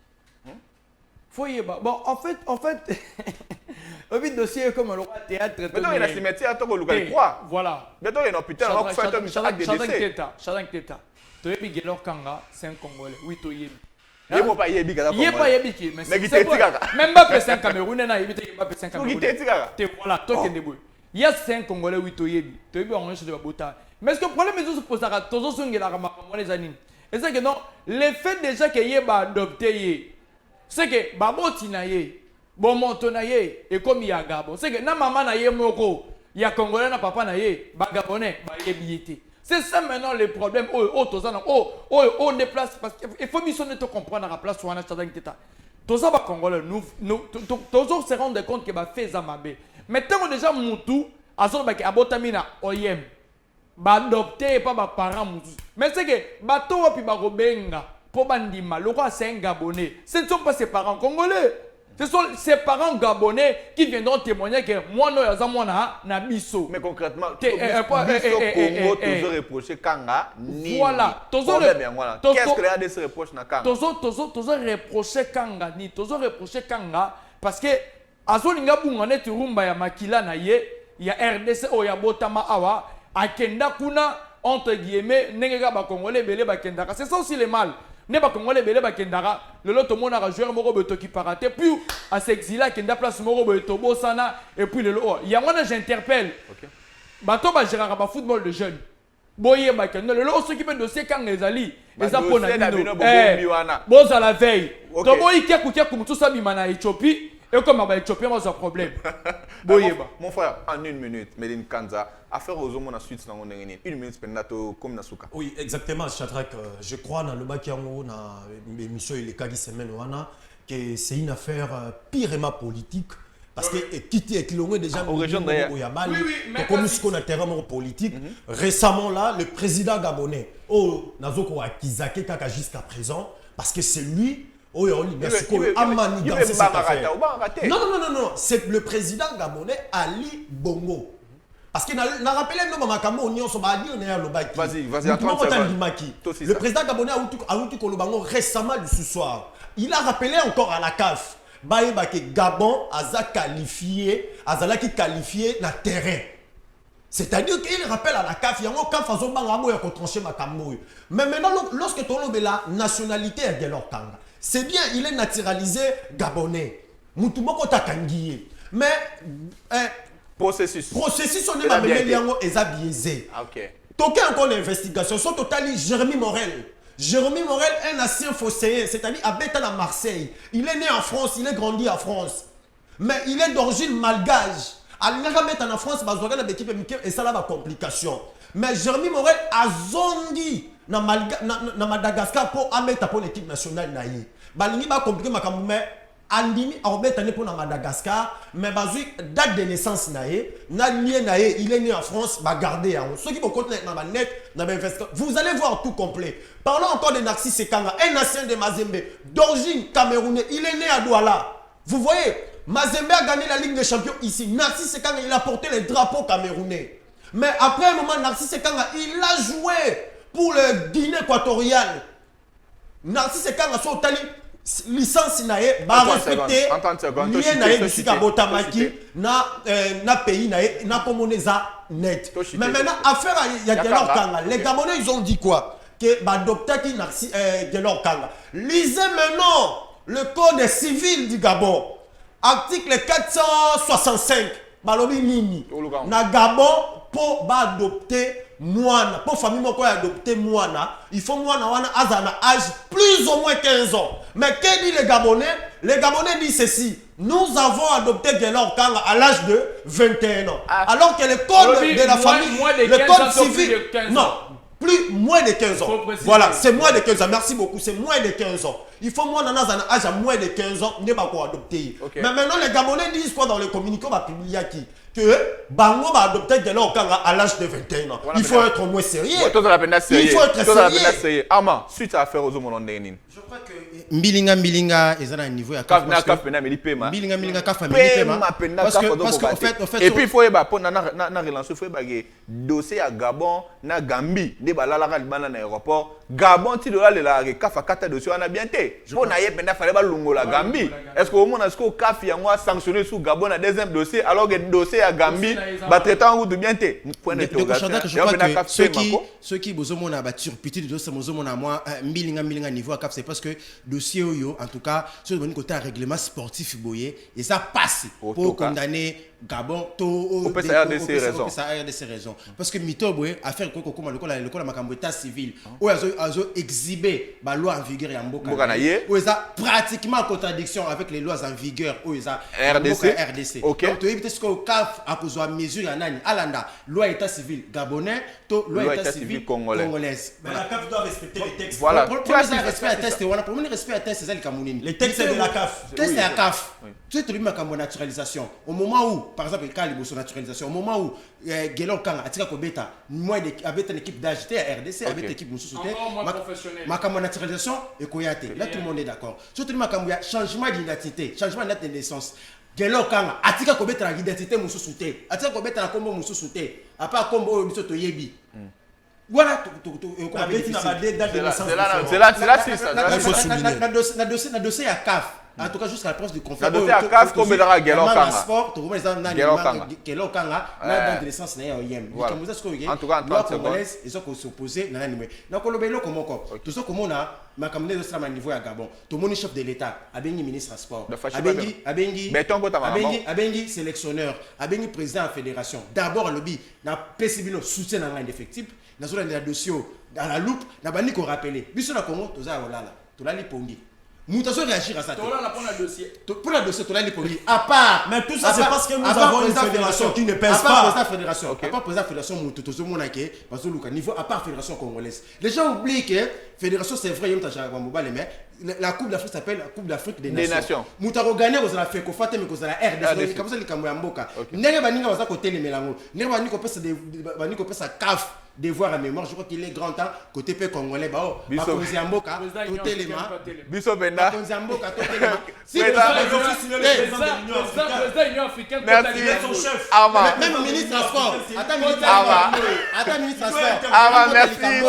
Speaker 4: Faut y aller. Bon, en fait, au but dossier comme le roi théâtre.
Speaker 1: Mais non, il a cimetière à ton local, quoi.
Speaker 4: Voilà.
Speaker 1: Mais non, il y a un hôpital, on va faire un acte de décès.
Speaker 4: Shadrach Teta. Toyebi Gelor Kanga, c'est un Congolais. Oui, Toyebi.
Speaker 1: Il n'y a pas Yebi,
Speaker 4: il n'y a pas Yebi, mais
Speaker 1: c'est
Speaker 4: même pas c'est un Camerounais, il n'y a pas c'est un Camerounais. Voilà, toi qui es debout. Il y a 5 Congolais, oui, Toyebi. Toyebi, on est chez le Bota. Mais ce que le problème est que se pose à tous ceux qui ont les années. Et c'est que non, le fait déjà qu'il y ait adopté, c'est que Baboti na ye, Bomonto na ye, et comme il y a Gabon, c'est que na maman na ye moko, il y a Congolais na papa na ye, Gabonais, ye billetté. C'est ça maintenant le problème. On déplace parce qu'il faut missionner te comprendre à la place où on a Shadrach Teta. Tout ça va Congolais, nous tous se rendre compte que va faire ça mabé. Maintenant déjà Moutou, à son bac abotamina oyem. Ba adopté pas ba parents Moutou. Mais c'est que bato puis ba robenga pour bandima, le roi c'est un Gabonais. Ce ne sont pas ses parents congolais. Ce sont ses parents gabonais qui viendront témoigner que moi, moi, na biso.
Speaker 1: Mais concrètement, Congo toujours reproché Kanga.
Speaker 4: Voilà.
Speaker 1: Qu'est-ce qu'il y a de se reprocher na Kanga?
Speaker 4: Toujours reproché Kanga ni. Toujours reproché Kanga parce que azolinga bungane turumba ya makila na ye, ya RDC o ya botama awa, akenda kuna entre guillemets nengega ba congolais belé ba kendaka. C'est ça aussi le mal. Ne pas congolais belé ba kendaka le lot monde a joueur moko beto qui paraté puis à s'exiler kenda place moko beto bosana et puis le lot il y a moi j'interpelle bato ba gérer ba football de jeunes boye ba kenda le lot ceux qui peut dossier quand les ali les apona bon à la veille to boye kia tout ça bimana Éthiopie et comme ba Éthiopie moi un problème boye ba
Speaker 1: mon frère en une minute Medine Kanza affaire aux hommes ensuite dans une minute pendato comme nasuka.
Speaker 2: Oui, exactement, Shadrach. Je crois dans le bakiango na émission il est kagi semaine wana que c'est une affaire purement politique parce que quitter et kilomé déjà
Speaker 1: au région d'ailleurs.
Speaker 2: Mais comme ce qu'on a terrain politique récemment là le président gabonais Nazoko Akizake kaka jusqu'à présent parce que c'est lui non, c'est le président gabonais Ali Bongo. Parce qu'il n'a rappelé nos Makambo, on a dit on est à l'Obaki.
Speaker 1: Vas-y,
Speaker 2: le président gabonais a eu Kolobango récemment ce soir. Il a rappelé encore à la CAF. Gabon a qualifié la terrain. C'est-à-dire qu'il rappelle à la CAF, il y a un CAF à trancher Makambo. Mais maintenant, lorsque tu as la nationalité de leur Kanga, c'est bien, il est naturalisé gabonais. Moutoumoko Takangiye. Mais
Speaker 1: processus
Speaker 2: on est biaisé.
Speaker 1: OK.
Speaker 2: Toqué encore l'investigation sont totalement Jérémy Morel. Jérémy Morel est un ancien fosséen, c'est-à-dire habite à Marseille. Il est né en France, il est grandi en France. Mais il est d'origine malgache. Il n'a jamais été en France, et ça a des complications. Mais Jérémy Morel a zondi na Madagascar pour mettre pour l'équipe nationale. Il va compliquer ma Andimi a pour Madagascar, mais date de naissance il est né en France, gardé. Ceux qui vont continuer dans net, vous allez voir tout complet. Parlons encore de Narcisse Sekanga, un ancien de Mazembe, d'origine camerounais, il est né à Douala. Vous voyez, Mazembe a gagné la Ligue des Champions ici. Narcisse Sekanga, il a porté le drapeau camerounais. Mais après un moment, Narcisse Sekanga, il a joué pour le Guinée équatoriale. Narcisse Sekanga, son tali. Licence nae ba respecter lien nae bisika botamaki na pays nae na komoneza net. Mais maintenant affaire ya Gelor Kanga, les Gabonais ils ont dit quoi que ba docteur qui Gelor Kanga. Lisez maintenant le code civil du Gabon. Article 465 balobi nini na Gabon pour ba adopter Moana, pour famille moko adopter Moana, il faut Moana wana azana âge plus ou moins 15 ans. Mais qu'est dit les Gabonais? Les Gabonais disent ceci: nous avons adopté Gelor Kanga à l'âge de 21 ans. Alors que le code de la famille, le code civil, non, moins de 15 ans. Voilà, c'est moins de 15 ans. Merci beaucoup, c'est moins de 15 ans. Il faut Moana azana âge à moins de 15 ans, ne pas quoi adopter. Mais maintenant les Gabonais disent quoi dans le communiqué, on va publier qui que Bango va adopter Gelo Okanga à l'âge de 21 ans. Il faut être moins sérieux. Il faut être sérieux.
Speaker 1: Ama, suite à faire aux hommes en Denin.
Speaker 3: Je crois que Mbilinga ils ont un niveau à
Speaker 1: CAF na CAF pena meli pema.
Speaker 3: Mbilinga CAF
Speaker 1: Pema parce
Speaker 3: qu'en fait
Speaker 1: et puis il faut ba pour na relancer faut ba dossier à Gabon na Gambie de balala ka libana na aéroport Gabon ti de là le CAF a kata dossier on a bien té. Pour na yependa fallait ba lungola Gambie. Est-ce que au moins est-ce que CAF yango a sanctionné sous Gabon na deuxième dossier alors que dossier à Gambie ba traitant ou de bien té. Point d'interrogation.
Speaker 3: Je crois que ceux qui bozomona ba turpitude de dossier bozomona moi Mbilinga niveau à CAF c'est parce que dossier en tout cas sur le côté règlement sportif boyé et ça passe pour condamner Gabon
Speaker 1: to ça
Speaker 3: a des raisons parce que Mitoboé affaire quoi comme le makambo état civil où azo exhibé ba loi en vigueur ya mboka où ça pratiquement en contradiction avec les lois en vigueur où ça RDC donc tu éviter ce que CAF a besoin mesure ya nani alanda loi état civil gabonais to loi état civil congolaise
Speaker 2: mais la CAF doit respecter les textes.
Speaker 1: Voilà.
Speaker 3: Pour respect à test, pour le respect à test, c'est ça le Camerounais.
Speaker 2: Les textes de la CAF.
Speaker 3: Test de la CAF. Tu sais, tu as une naturalisation. Au moment où, par exemple, le cas de naturalisation, au moment où Gelon Kang a tiré Kobeta, moi, avec une équipe d'AGT à RDC, avec une équipe de ma naturalisation et Koyate. Là, tout le monde est d'accord. Surtout, il changement d'identité, changement de naissance. Gelon Kang a tiré Kobeta l'identité Moussou Souté. A tiré Kobeta la combo Moussou Souté. À part combo Moussou Toyebi. Voilà,
Speaker 1: c'est là,
Speaker 3: dossier à CAF. En tout cas, jusqu'à la presse de conférence.
Speaker 1: Le dossier à CAF, comme il y a Gelon Kanga.
Speaker 3: Sport, tu vois, Gelon Kanga, dans l'adolescence,
Speaker 1: en tout cas, en 30 secondes.
Speaker 3: Ils ont s'opposé. Donc, on a comment tout ça, comme on a, ma caméra de à niveau à Gabon, tout le monde chef de l'État, Abengi ministre sport, Abengi sélectionneur, Abengi président de la fédération. D'abord, le lobby, na PCB soutien dans l'effectif. Dans le dossier dans la loupe na bani ko rappeler biso na Congo toza olala tolali pongi mutaso réagir à ça
Speaker 4: tolala pour le dossier
Speaker 3: tolali pongi à part
Speaker 2: mais tout ça c'est parce que nous avons une fédération qui ne pèse pas
Speaker 3: à part fédération à part président fédération mutozo monake parce que niveau à part fédération congolaise les gens oublient que fédération c'est vrai yom tacha mobile mais la coupe d'Afrique s'appelle la coupe d'Afrique des nations mutaro gagner aux la fait ko fate mais ko za la RDC comme ça les kambo ya mboka ndenge baninga baza ko tele melango ndenge baniko pesa de baniko pesa CAF devoir à mémoire, je crois qu'il est grand temps côté peu congolais bao bakonzi ya mboka totelema
Speaker 1: biso benda
Speaker 3: bakonzi ya mboka totelema
Speaker 2: si le président de l'Union africaine
Speaker 1: merci
Speaker 2: son chef
Speaker 3: même ministre à sport attends ministre à sport
Speaker 1: merci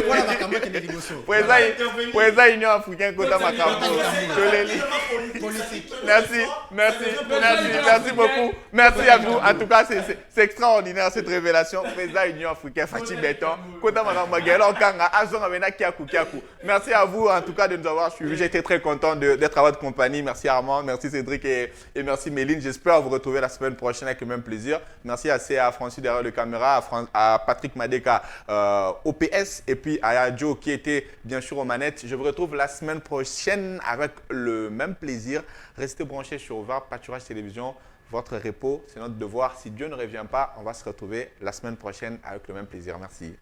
Speaker 1: voilà
Speaker 3: makambo ke liboso
Speaker 1: président Union africaine kota makambo toleli merci beaucoup merci à vous en tout cas c'est extraordinaire cette révélation président Union africaine Fati Béton, merci à vous en tout cas de nous avoir suivis. J'étais très content d'être à votre compagnie. Merci Armand, merci Cédric et merci Méline. J'espère vous retrouver la semaine prochaine avec le même plaisir. Merci à Francis derrière le caméra, à Patrick Madeka OPS et puis à Joe qui était bien sûr aux manettes. Je vous retrouve la semaine prochaine avec le même plaisir. Restez branchés sur VAR Pâturage Télévision. Votre repos, c'est notre devoir. Si Dieu ne revient pas, on va se retrouver la semaine prochaine avec le même plaisir. Merci.